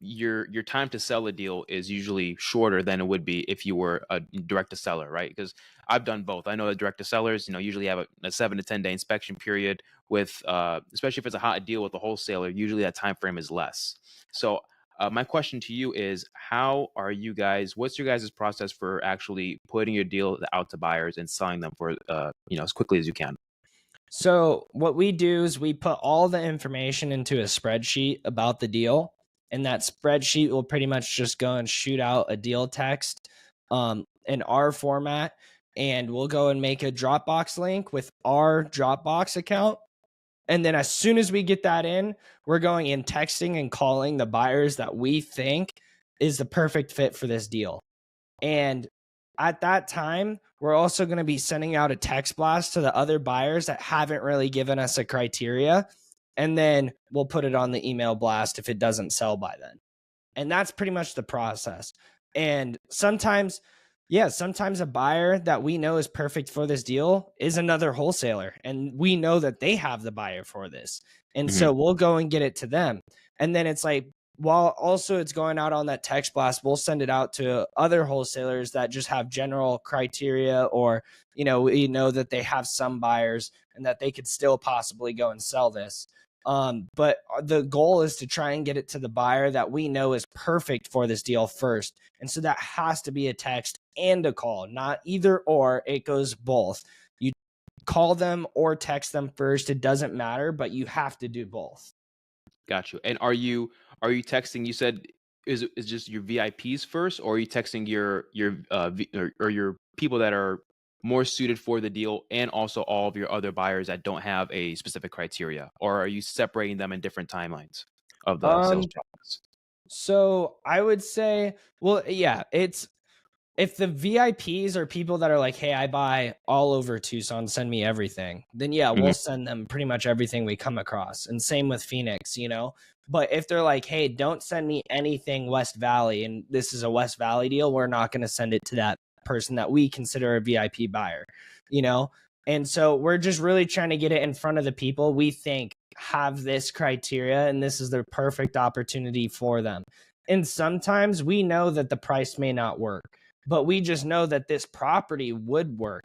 your time to sell a deal is usually shorter than it would be if you were a direct to seller, right? Because I've done both. I know that direct to sellers, usually have a 7 to 10 day inspection period with, especially if it's a hot deal with a wholesaler. Usually that time frame is less. So. My question to you is, how are you guys? What's your guys' process for actually putting your deal out to buyers and selling them for, as quickly as you can? So what we do is we put all the information into a spreadsheet about the deal, and that spreadsheet will pretty much just go and shoot out a deal text in our format, and we'll go and make a Dropbox link with our Dropbox account. And then as soon as we get that in, we're going and texting and calling the buyers that we think is the perfect fit for this deal. And at that time, we're also going to be sending out a text blast to the other buyers that haven't really given us a criteria. And then we'll put it on the email blast if it doesn't sell by then. And that's pretty much the process. And sometimes, yeah, sometimes a buyer that we know is perfect for this deal is another wholesaler. And we know that they have the buyer for this. And Mhm. so we'll go and get it to them. And then it's like, while also it's going out on that text blast, we'll send it out to other wholesalers that just have general criteria, or, we know that they have some buyers and that they could still possibly go and sell this. But the goal is to try and get it to the buyer that we know is perfect for this deal first. And so that has to be a text and a call, not either or. It goes both. You call them or text them first. It doesn't matter, but you have to do both. Got you. And are you texting? You said is just your VIPs first, or are you texting or your people that are more suited for the deal, and also all of your other buyers that don't have a specific criteria, or are you separating them in different timelines of the sales Um, process? so I would say, well, yeah, it's if the VIPs are people that are like, "Hey, I buy all over Tucson, send me everything," then yeah, we'll Hmm. send them pretty much everything we come across. And same with Phoenix. But if they're like, "Hey, don't send me anything West Valley," and this is a West Valley deal, we're not going to send it to that person that we consider a VIP buyer, you know? And so we're just really trying to get it in front of the people we think have this criteria, and this is the perfect opportunity for them. And sometimes we know that the price may not work, but we just know that this property would work.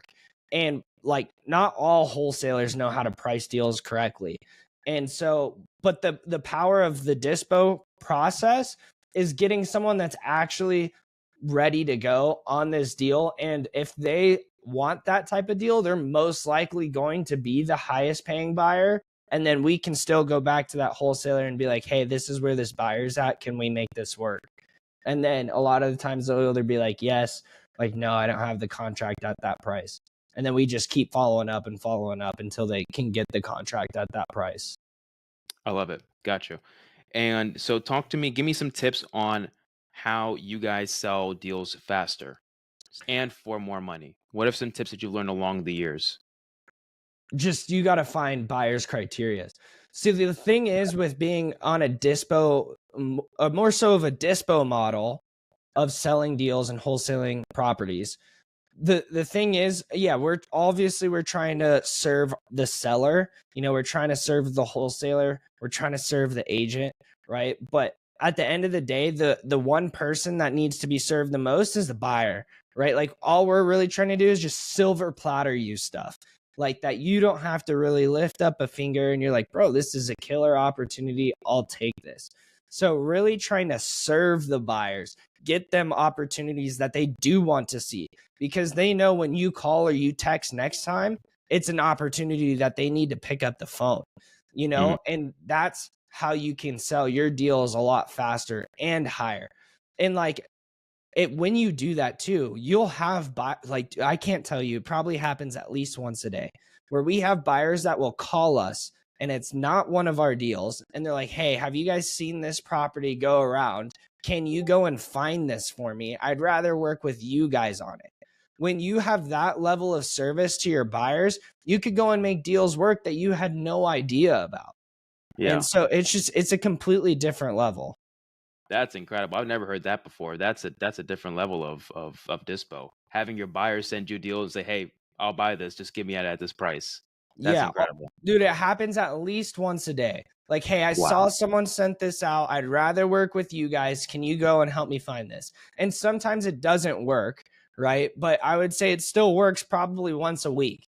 And like, not all wholesalers know how to price deals correctly. And so, but the power of the dispo process is getting someone that's actually ready to go on this deal. And if they want that type of deal, they're most likely going to be the highest paying buyer. And then we can still go back to that wholesaler and be like, "Hey, this is where this buyer's at. Can we make this work?" And then a lot of the times they'll either be like, "Yes," like, "No, I don't have the contract at that price." And then we just keep following up until they can get the contract at that price. I love it. Got you. And so, talk to me. Give me some tips on how you guys sell deals faster and for more money. What are some tips that you've learned along the years? Just, you got to find buyers' criteria. See, the thing is with being on a dispo, more so of a dispo model of selling deals and wholesaling properties, the thing is, yeah, we're trying to serve the seller, we're trying to serve the wholesaler, we're trying to serve the agent, right? But at the end of the day, the one person that needs to be served the most is the buyer, right? Like, all we're really trying to do is just silver platter you stuff like that. You don't have to really lift up a finger, and you're like, "Bro, this is a killer opportunity, I'll take this." So really trying to serve the buyers, get them opportunities that they do want to see, because they know when you call or you text next time, it's an opportunity that they need to pick up the phone, Mhm. and that's how you can sell your deals a lot faster and higher. And like, when you do that too, you'll have like, I can't tell you, it probably happens at least once a day where we have buyers that will call us, and it's not one of our deals, and they're like, "Hey, have you guys seen this property go around?" can you go and find this for me? I'd rather work with you guys on it. When you have that level of service to your buyers, you could go and make deals work that you had no idea about. And Yeah. so it's a completely different level. That's incredible. I've never heard that before. That's a different level of dispo. Having your buyers send you deals, say, "Hey, I'll buy this. Just give me it at this price." That's Yeah. incredible. Dude, it happens at least once a day. Like, hey, I saw Wow. someone sent this out. I'd rather work with you guys. Can you go and help me find this? And sometimes it doesn't work, right? But I would say it still works probably once a week.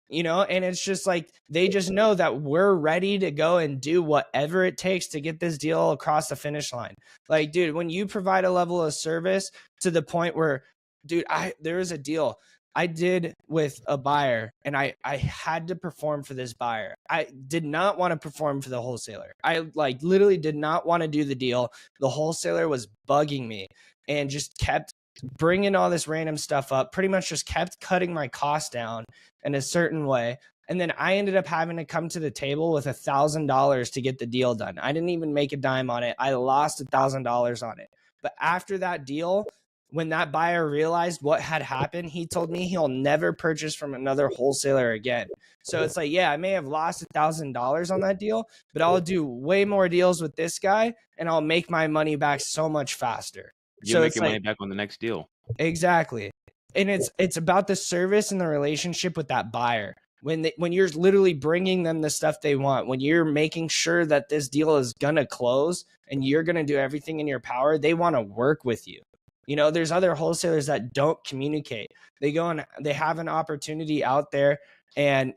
And it's just like they just know that we're ready to go and do whatever it takes to get this deal across the finish line. Like, dude, when you provide a level of service to the point where, dude, there was a deal I did with a buyer, and I had to perform for this buyer. I did not want to perform for the wholesaler. I like literally did not want to do the deal. The wholesaler was bugging me and just kept bringing all this random stuff up, pretty much just kept cutting my cost down in a certain way. And then I ended up having to come to the table with $1,000 to get the deal done. I didn't even make a dime on it. I lost $1,000 on it. But after that deal, when that buyer realized what had happened, he told me he'll never purchase from another wholesaler again. So it's like, yeah, I may have lost $1,000 on that deal, but I'll do way more deals with this guy and I'll make my money back so much faster. You So make it's your money like, back on the next deal. exactly. And it's about the service and the relationship with that buyer. When you're literally bringing them the stuff they want, when you're making sure that this deal is gonna close and you're gonna do everything in your power, they want to work with you. There's other wholesalers that don't communicate. They go and they have an opportunity out there, and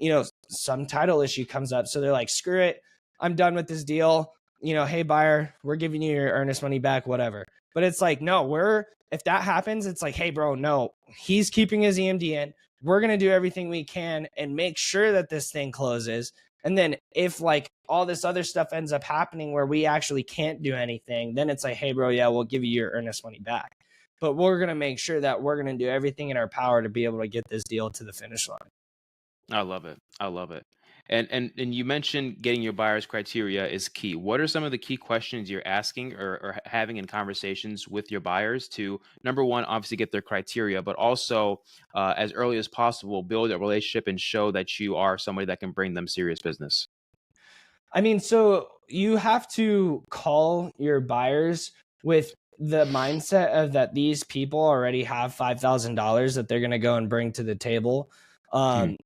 some title issue comes up, so they're like, "Screw it, I'm done with this deal." Hey buyer, we're giving you your earnest money back, whatever. But it's like, no, if that happens, it's like, hey, bro, no, he's keeping his EMD in. We're going to do everything we can and make sure that this thing closes. And then if like all this other stuff ends up happening where we actually can't do anything, then it's like, hey, bro, yeah, we'll give you your earnest money back. But we're going to make sure that we're going to do everything in our power to be able to get this deal to the finish line. I love it. I love it. And you mentioned getting your buyer's criteria is key. What are some of the key questions you're asking or having in conversations with your buyers to, number one, obviously get their criteria, but also as early as possible build a relationship and show that you are somebody that can bring them serious business? I mean, so you have to call your buyers with the mindset of that these people already have $5,000 that they're going to go and bring to the table, Hmm. um,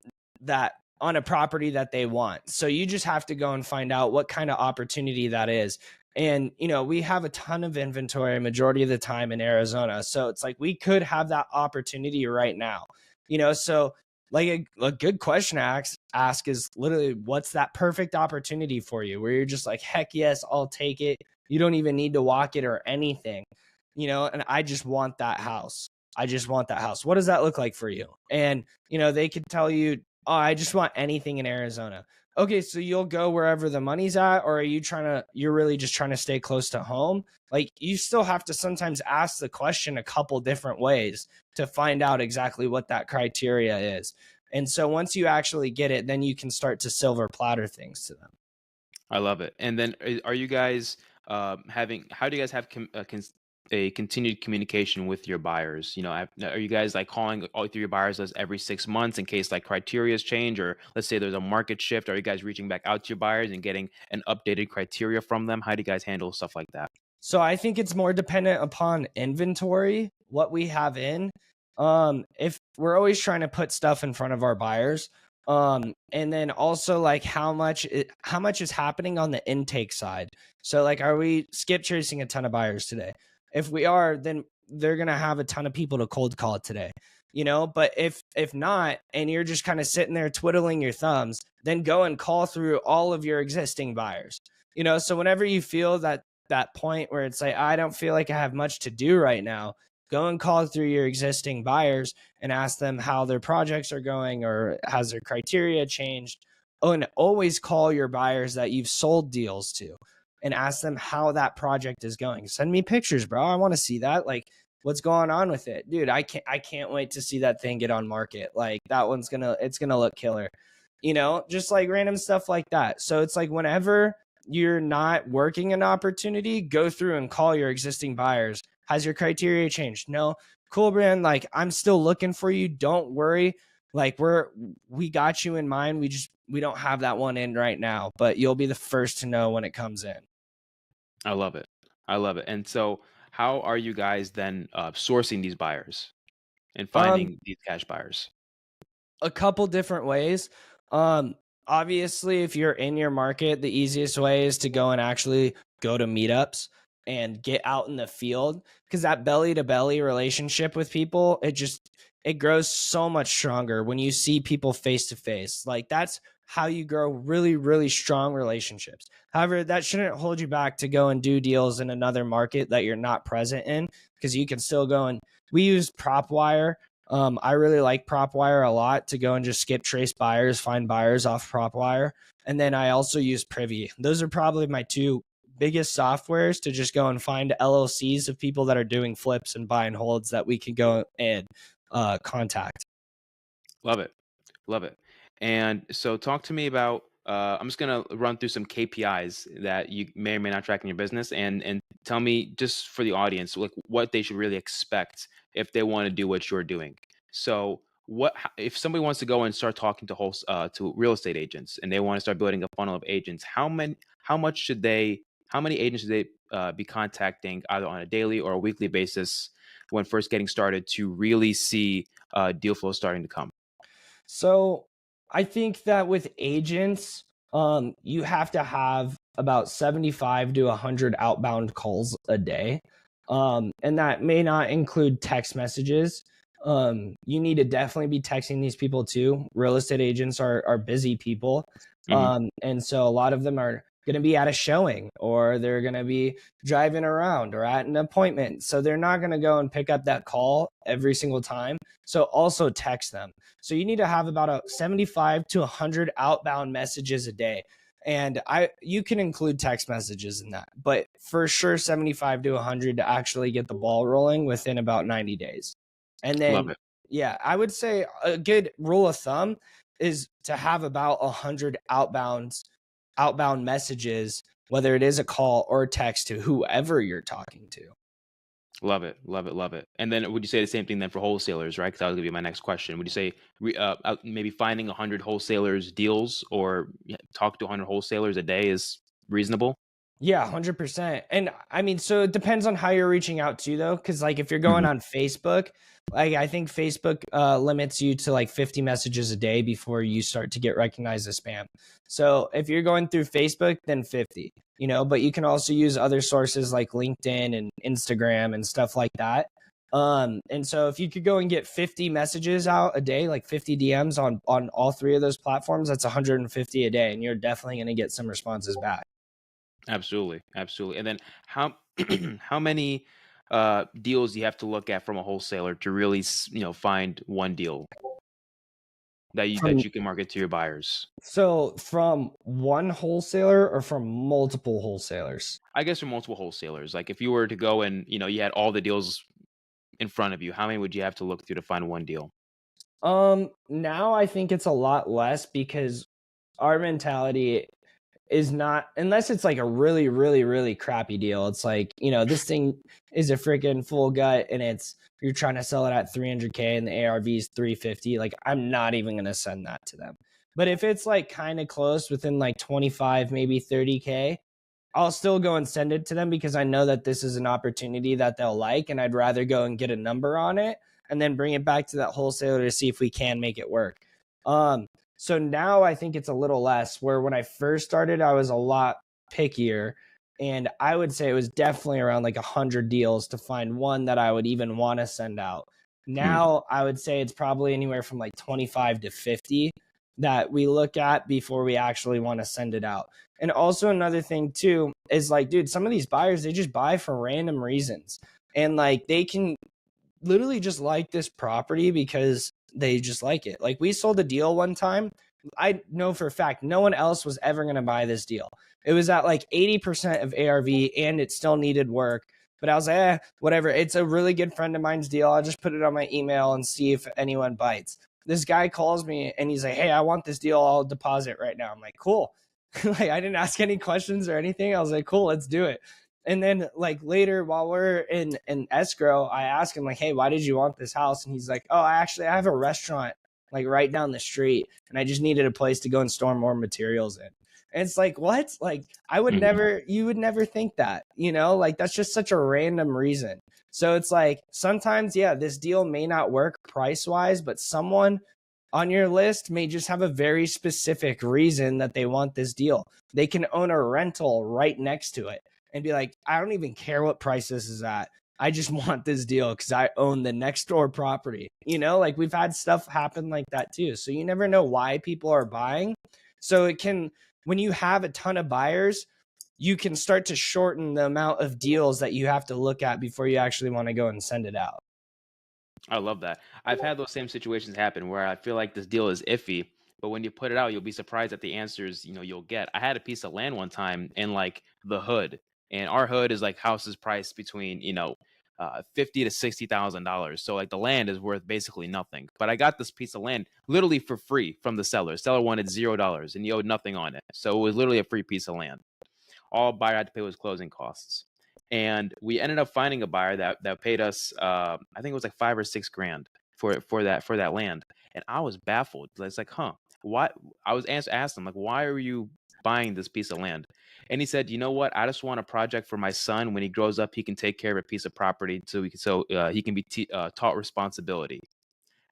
that on a property that they want. So you just have to go and find out what kind of opportunity that is. And, we have a ton of inventory majority of the time in Arizona. So it's like we could have that opportunity right now, so like a good question to ask is literally, what's that perfect opportunity for you where you're just like, heck yes, I'll take it. You don't even need to walk it or anything, and I just want that house. I just want that house. What does that look like for you? And, they could tell you, oh, I just want anything in Arizona. Okay, so you'll go wherever the money's at, or are you're really just trying to stay close to home? Like, you still have to sometimes ask the question a couple different ways to find out exactly what that criteria is. And so once you actually get it, then you can start to silver platter things to them. I love it. And then are you guys how do you guys have a continued communication with your buyers? Are you guys like calling all three of your buyers list every 6 months in case like criterias change, or let's say there's a market shift? Are you guys reaching back out to your buyers and getting an updated criteria from them? How do you guys handle stuff like that? So I think it's more dependent upon inventory, what we have in. If we're always trying to put stuff in front of our buyers, and then also like how much is happening on the intake side. So like, are we skip chasing a ton of buyers today? If we are, then they're gonna have a ton of people to cold call today. But if not, and you're just kind of sitting there twiddling your thumbs, then go and call through all of your existing buyers. So whenever you feel that point where it's like, I don't feel like I have much to do right now, go and call through your existing buyers and ask them how their projects are going or has their criteria changed. Oh, and always call your buyers that you've sold deals to and ask them how that project is going. Send me pictures, bro. I want to see that. Like, what's going on with it? Dude, I can't wait to see that thing get on market. Like, that it's gonna look killer. Just like random stuff like that. So it's like, whenever you're not working an opportunity, go through and call your existing buyers. Has your criteria changed? No. Cool, brand. Like, I'm still looking for you. Don't worry. Like, we got you in mind. We don't have that one in right now, but you'll be the first to know when it comes in. I love it. I love it. And so, how are you guys then sourcing these buyers and Um, finding these cash buyers? a couple different ways. Um, Obviously, if you're in your market, the easiest way is to go and actually go to meetups and get out in the field, because that belly to belly relationship with people, it grows so much stronger when you see people face to face. Like, that's how you grow really, really strong relationships. However, that shouldn't hold you back to go and do deals in another market that you're not present in, because you can still go and we use PropWire. I really like PropWire a lot to go and just skip trace buyers, find buyers off PropWire. And then I also use Privy. Those are probably my two biggest softwares to just go and find LLCs of people that are doing flips and buy and holds that we can go and contact. Love it. Love it. And so talk to me about I'm just gonna run through some KPIs that you may or may not track in your business and tell me just for the audience like what they should really expect if they want to do what you're doing. So if somebody wants to go and start talking to real estate agents and they want to start building a funnel of agents, how many agents should they be contacting either on a daily or a weekly basis when first getting started to really see deal flow starting to come? So I think that with agents, you have to have about 75 to 100 outbound calls a day. And that may not include text messages. You need to definitely be texting these people too. Real estate agents are busy people. Hmm. And so a lot of them are going to be at a showing, or they're going to be driving around or at an appointment. So they're not going to go and pick up that call every single time. So also text them. So you need to have about a 75 to 100 outbound messages a day. And you can include text messages in that, but for sure 75 to 100 to actually get the ball rolling within about 90 days. And Love then it. yeah, I would say a good rule of thumb is to have about 100 outbound messages, whether it is a call or a text to whoever you're talking to. Love it. Love it. Love it. And then would you say the same thing then for wholesalers, right? Because that was gonna be my next question. Would you say maybe finding 100 wholesalers deals or talk to 100 wholesalers a day is reasonable? Yeah, 100%. And I mean, so it depends on how you're reaching out to, though, because like if you're going Mhm. on Facebook, like I think Facebook limits you to like 50 messages a day before you start to get recognized as spam. So if you're going through Facebook, then 50, but you can also use other sources like LinkedIn and Instagram and stuff like that. And so if you could go and get 50 messages out a day, like 50 DMs on all three of those platforms, that's 150 a day, and you're definitely going to get some responses back. Absolutely. Absolutely. And then how how many deals do you have to look at from a wholesaler to really find one deal that you From can market to your buyers? So from one wholesaler or from multiple wholesalers? I guess from multiple wholesalers. Like if you were to go and you had all the deals in front of you, how many would you have to look through to find one deal? Now I think it's a lot less, because our mentality is not, unless it's like a really, really, really crappy deal. It's like, this thing is a freaking full gut and you're trying to sell it at 300K and the ARV is 350. Like, I'm not even going to send that to them. But if it's like kind of close within like 25, maybe 30K, I'll still go and send it to them, because I know that this is an opportunity that they'll like, and I'd rather go and get a number on it and then bring it back to that wholesaler to see if we can make it work. So now I think it's a little less, where when I first started, I was a lot pickier, and I would say it was definitely around like 100 deals to find one that I would even want to send out. Hmm. Now I would say it's probably anywhere from like 25 to 50 that we look at before we actually want to send it out. And also another thing too is like, dude, some of these buyers, they just buy for random reasons. And like they can literally just like this property because they just like it. Like we sold a deal one time. I know for a fact no one else was ever going to buy this deal. It was at like 80% of ARV and it still needed work. But I was like, whatever. It's a really good friend of mine's deal. I'll just put it on my email and see if anyone bites. This guy calls me and he's like, hey, I want this deal. I'll deposit right now. I'm like, cool. Like I didn't ask any questions or anything. I was like, cool, let's do it. And then like later while we're in escrow, I asked him like, hey, why did you want this house? And he's like, oh, I have a restaurant like right down the street and I just needed a place to go and store more materials in. And it's like, what? Like I would Mhm. never, you would never think that, you know, like that's just such a random reason. So it's like sometimes, yeah, this deal may not work price wise, but someone on your list may just have a very specific reason that they want this deal. They can own a rental right next to it and be like, I don't even care what price this is at. I just want this deal because I own the next door property. You know, like we've had stuff happen like that too. So you never know why people are buying. So it can, when you have a ton of buyers, you can start to shorten the amount of deals that you have to look at before you actually want to go and send it out. I love that. I've had those same situations happen where I feel like this deal is iffy, but when you put it out, you'll be surprised at the answers, you'll get. I had a piece of land one time in like the hood, and our hood is like houses priced between, 50 to $60,000. So like the land is worth basically nothing. But I got this piece of land literally for free from the seller. Seller wanted $0 and he owed nothing on it. So it was literally a free piece of land. All buyer had to pay was closing costs. And we ended up finding a buyer that paid us, I think it was like 5 or 6 grand for that land. And I was baffled. It's like, huh? Why? I was asked him like, why are you buying this piece of land? And he said, you know what? I just want a project for my son. When he grows up, he can take care of a piece of property, so he can be taught responsibility.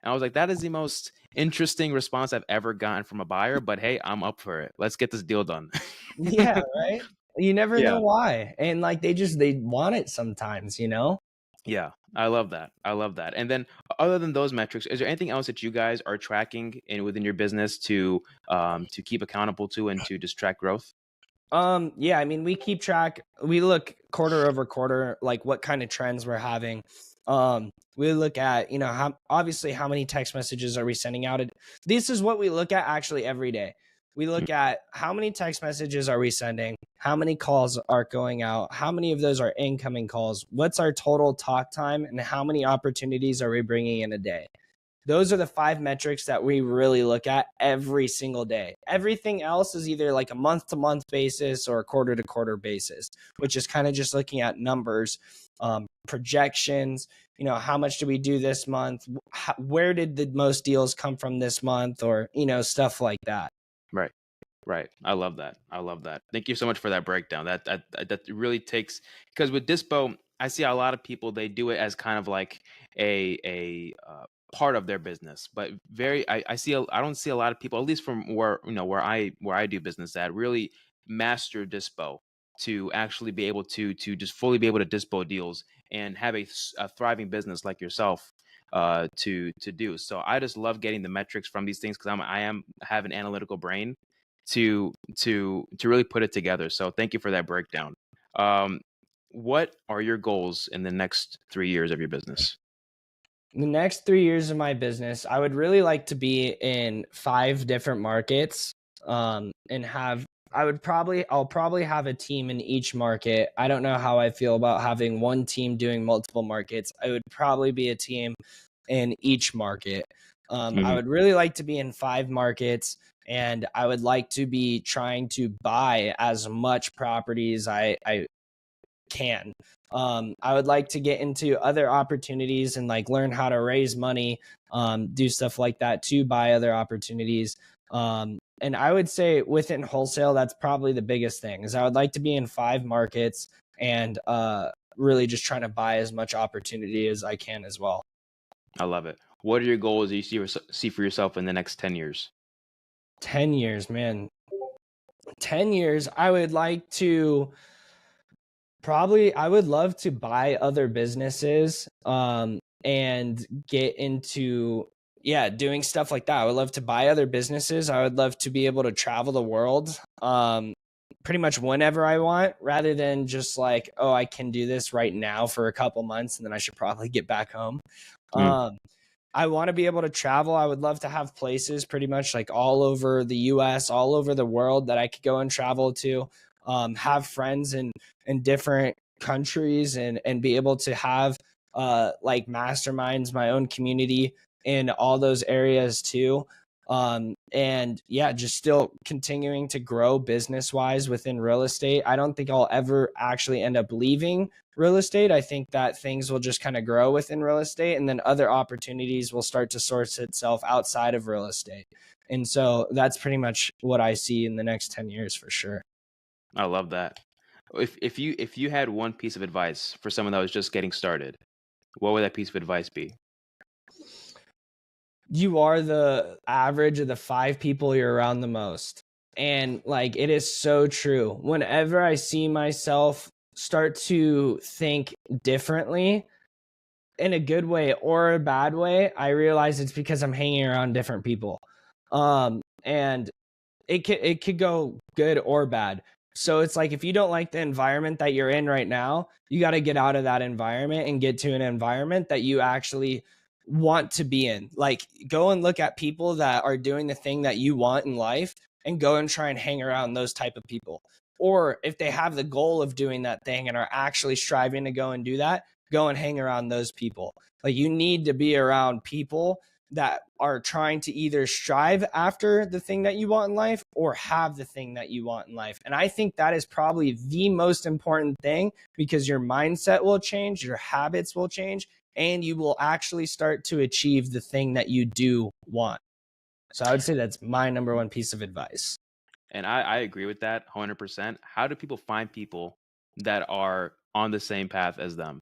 And I was like, that is the most interesting response I've ever gotten from a buyer. But hey, I'm up for it. Let's get this deal done. Yeah, right? You never know Yeah. why. And like they want it sometimes, you know? Yeah, I love that. I love that. And then other than those metrics, is there anything else that you guys are tracking in within your business to keep accountable to and to just track growth? Yeah, I mean, we keep track. We look quarter over quarter, like what kind of trends we're having. We look at, you know, how obviously how many text messages are we sending out? This is what we look at actually every day. We Mm. look at how many text messages are we sending, how many calls are going out, how many of those are incoming calls, what's our total talk time, and how many opportunities are we bringing in a day. Those are the 5 metrics that we really look at every single day. Everything else is either like a month to month basis or a quarter to quarter basis, which is kind of just looking at numbers, projections. You know, how much do we do this month? Where did the most deals come from this month? Or, you know, stuff like that. Right. Right. I love that. I love that. Thank you so much for that breakdown. That really takes, because with Dispo, I see a lot of people, they do it as kind of like a part of their business, but I don't see a lot of people, at least from where I do business at, really master Dispo to actually be able to just fully be able to Dispo deals and have a thriving business like yourself to do. So I just love getting the metrics from these things because I have an analytical brain to really put it together. So thank you for that breakdown. Um, what are your goals in the next 3 years of your business? The next 3 years of my business, I would really like to be in 5 different markets, and I'll probably have a team in each market. I don't know how I feel about having one team doing multiple markets. I would probably be a team in each market. I Mhm. would really like to be in 5 markets, and I would like to be trying to buy as much property as I can. I would like to get into other opportunities and like learn how to raise money, do stuff like that to buy other opportunities. And I would say within wholesale, that's probably the biggest thing is I would like to be in 5 markets and really just trying to buy as much opportunity as I can as well. I love it. What are your goals that you see for yourself in the next 10 years? 10 years, man. 10 years, I would like to probably I would love to buy other businesses, and get into, yeah, doing stuff like that. I would love to buy other businesses. I would love to be able to travel the world, pretty much whenever I want, rather than just like, oh, I can do this right now for a couple months and then I should probably get back home. Mm. Um, I want to be able to travel. I would love to have places pretty much like all over the US, all over the world that I could go and travel to, have friends in different countries and be able to have like masterminds, my own community in all those areas too. And yeah, just still continuing to grow business wise within real estate. I don't think I'll ever actually end up leaving real estate. I think that things will just kind of grow within real estate, and then other opportunities will start to source itself outside of real estate. And so that's pretty much what I see in the next 10 years for sure. I love that. If you had one piece of advice for someone that was just getting started, what would that piece of advice be? You are the average of the 5 people you're around the most. And like, it is so true. Whenever I see myself start to think differently in a good way or a bad way, I realize it's because I'm hanging around different people. And it could go good or bad. So it's like, if you don't like the environment that you're in right now, you got to get out of that environment and get to an environment that you actually want to be in. Like, go and look at people that are doing the thing that you want in life and go and try and hang around those type of people. Or if they have the goal of doing that thing and are actually striving to go and do that, go and hang around those people. Like, you need to be around people that are trying to either strive after the thing that you want in life or have the thing that you want in life. And I think that is probably the most important thing, because your mindset will change, your habits will change, and you will actually start to achieve the thing that you do want. So I would say that's my number one piece of advice. And I agree with that 100%. How do people find people that are on the same path as them?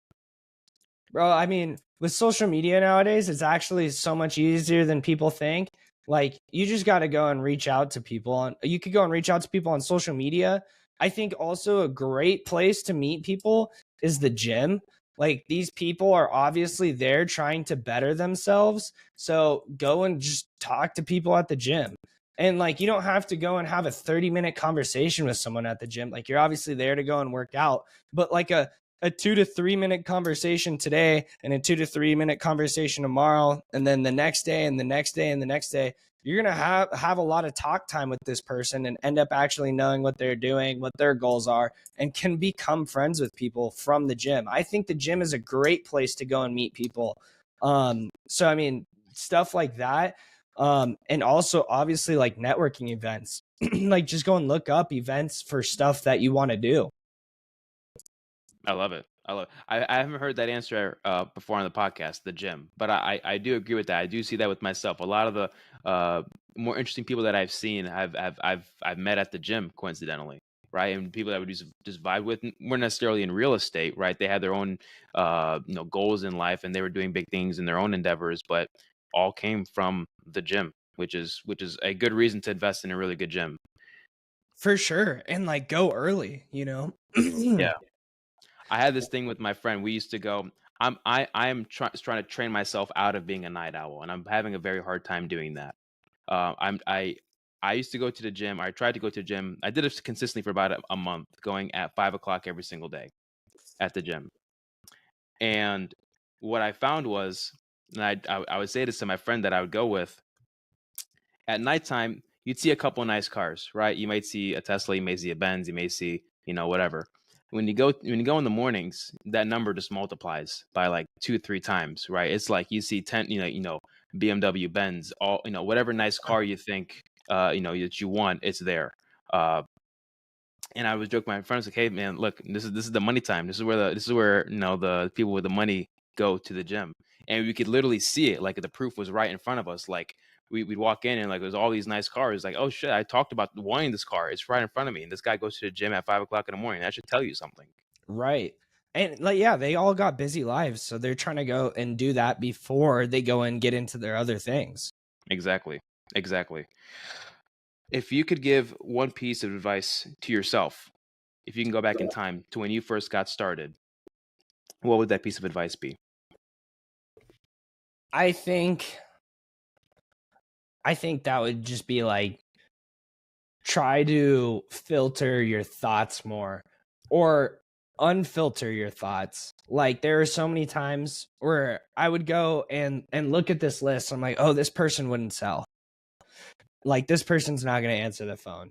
Bro, I mean, with social media nowadays, it's actually so much easier than people think. Like, you just got to go and reach out to people on, you could go and reach out to people on social media. I think also a great place to meet people is the gym. Like, these people are obviously there trying to better themselves. So go and just talk to people at the gym. And like, you don't have to go and have a 30-minute conversation with someone at the gym. Like, you're obviously there to go and work out, but like a 2 to 3 minute conversation today and a 2 to 3 minute conversation tomorrow, and then the next day and the next day and the next day, you're going to have a lot of talk time with this person and end up actually knowing what they're doing, what their goals are, and can become friends with people from the gym. I think the gym is a great place to go and meet people. So I mean, stuff like that. And also obviously like networking events, like just go and look up events for stuff that you want to do. I love it. I haven't heard that answer before on the podcast, the gym, but I do agree with that. I do see that with myself. A lot of the more interesting people that I've seen, I've met at the gym coincidentally, right? And people that would just vibe with weren't necessarily in real estate, right? They had their own goals in life, and they were doing big things in their own endeavors, but all came from the gym, which is a good reason to invest in a really good gym. For sure. And like, go early, you know? Yeah. I had this thing with my friend. We used to go. Trying to train myself out of being a night owl, and I'm having a very hard time doing that. I used to go to the gym. I tried to go to the gym. I did it consistently for about a month, going at 5 o'clock every single day at the gym. And what I found was, and I would say this to my friend that I would go with, at nighttime, you'd see a couple nice cars, right? You might see a Tesla, you may see a Benz, you may see, whatever. When you go in the mornings, that number just multiplies by like 2, 3 times, right? It's like you see 10, BMW, Benz, all, whatever nice car you think, that you want, it's there. Uh, and I was joking with my friends like, "Hey, man, look, this is the money time. This is where the people with the money go to the gym." And we could literally see it, like the proof was right in front of us. Like we'd walk in and like there's all these nice cars. Like, oh shit, I talked about wanting this car. It's right in front of me. And this guy goes to the gym at 5 o'clock in the morning. That should tell you something. Right. And like, yeah, they all got busy lives. So they're trying to go and do that before they go and get into their other things. Exactly. Exactly. If you could give one piece of advice to yourself, if you can go back in time to when you first got started, what would that piece of advice be? I think I think that would just be like, try to filter your thoughts more, or unfilter your thoughts. Like, there are so many times where I would go and look at this list. I'm like, oh, this person wouldn't sell. Like, this person's not going to answer the phone.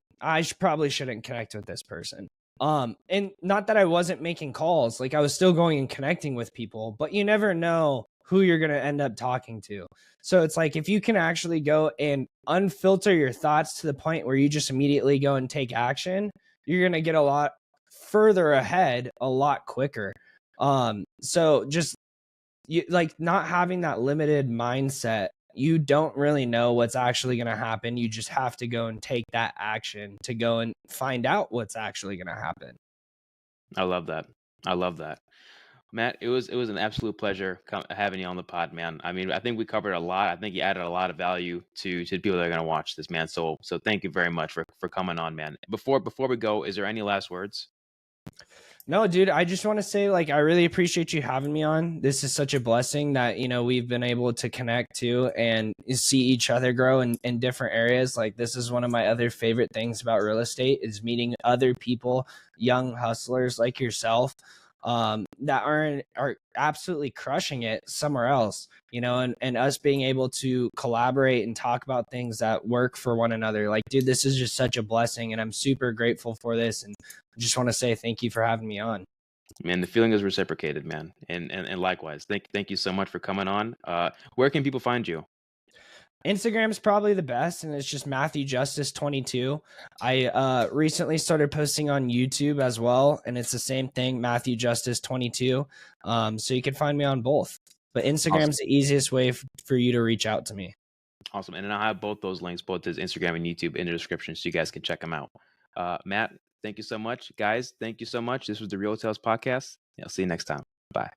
Probably shouldn't connect with this person. And not that I wasn't making calls, like I was still going and connecting with people, but you never know who you're going to end up talking to. So it's like if you can actually go and unfilter your thoughts to the point where you just immediately go and take action, you're going to get a lot further ahead a lot quicker. So just you like not having that limited mindset, you don't really know what's actually going to happen. You just have to go and take that action to go and find out what's actually going to happen. I love that. I love that. Matt, it was an absolute pleasure having you on the pod, man. I mean, I think we covered a lot. I think you added a lot of value to the people that are going to watch this, man. So thank you very much for coming on, man. Before we go, is there any last words? No, dude, I just want to say, like, I really appreciate you having me on. This is such a blessing that, we've been able to connect to and see each other grow in different areas. Like, this is one of my other favorite things about real estate is meeting other people, young hustlers like yourself, that are absolutely crushing it somewhere else, and us being able to collaborate and talk about things that work for one another. Like, dude, this is just such a blessing, and I'm super grateful for this. And I just want to say thank you for having me on. Man, the feeling is reciprocated, man. And likewise. Thank you so much for coming on. Where can people find you? Instagram's probably the best, and it's just Matthew Justice 22. I recently started posting on YouTube as well, and it's the same thing, Matthew Justice 22. So you can find me on both, but Awesome. Instagram's the easiest way for you to reach out to me. Awesome. And then I'll have both those links, both his Instagram and YouTube in the description so you guys can check them out. Matt, thank you so much. Guys, thank you so much. This was the Real Tales Podcast. Yeah, I'll see you next time. Bye.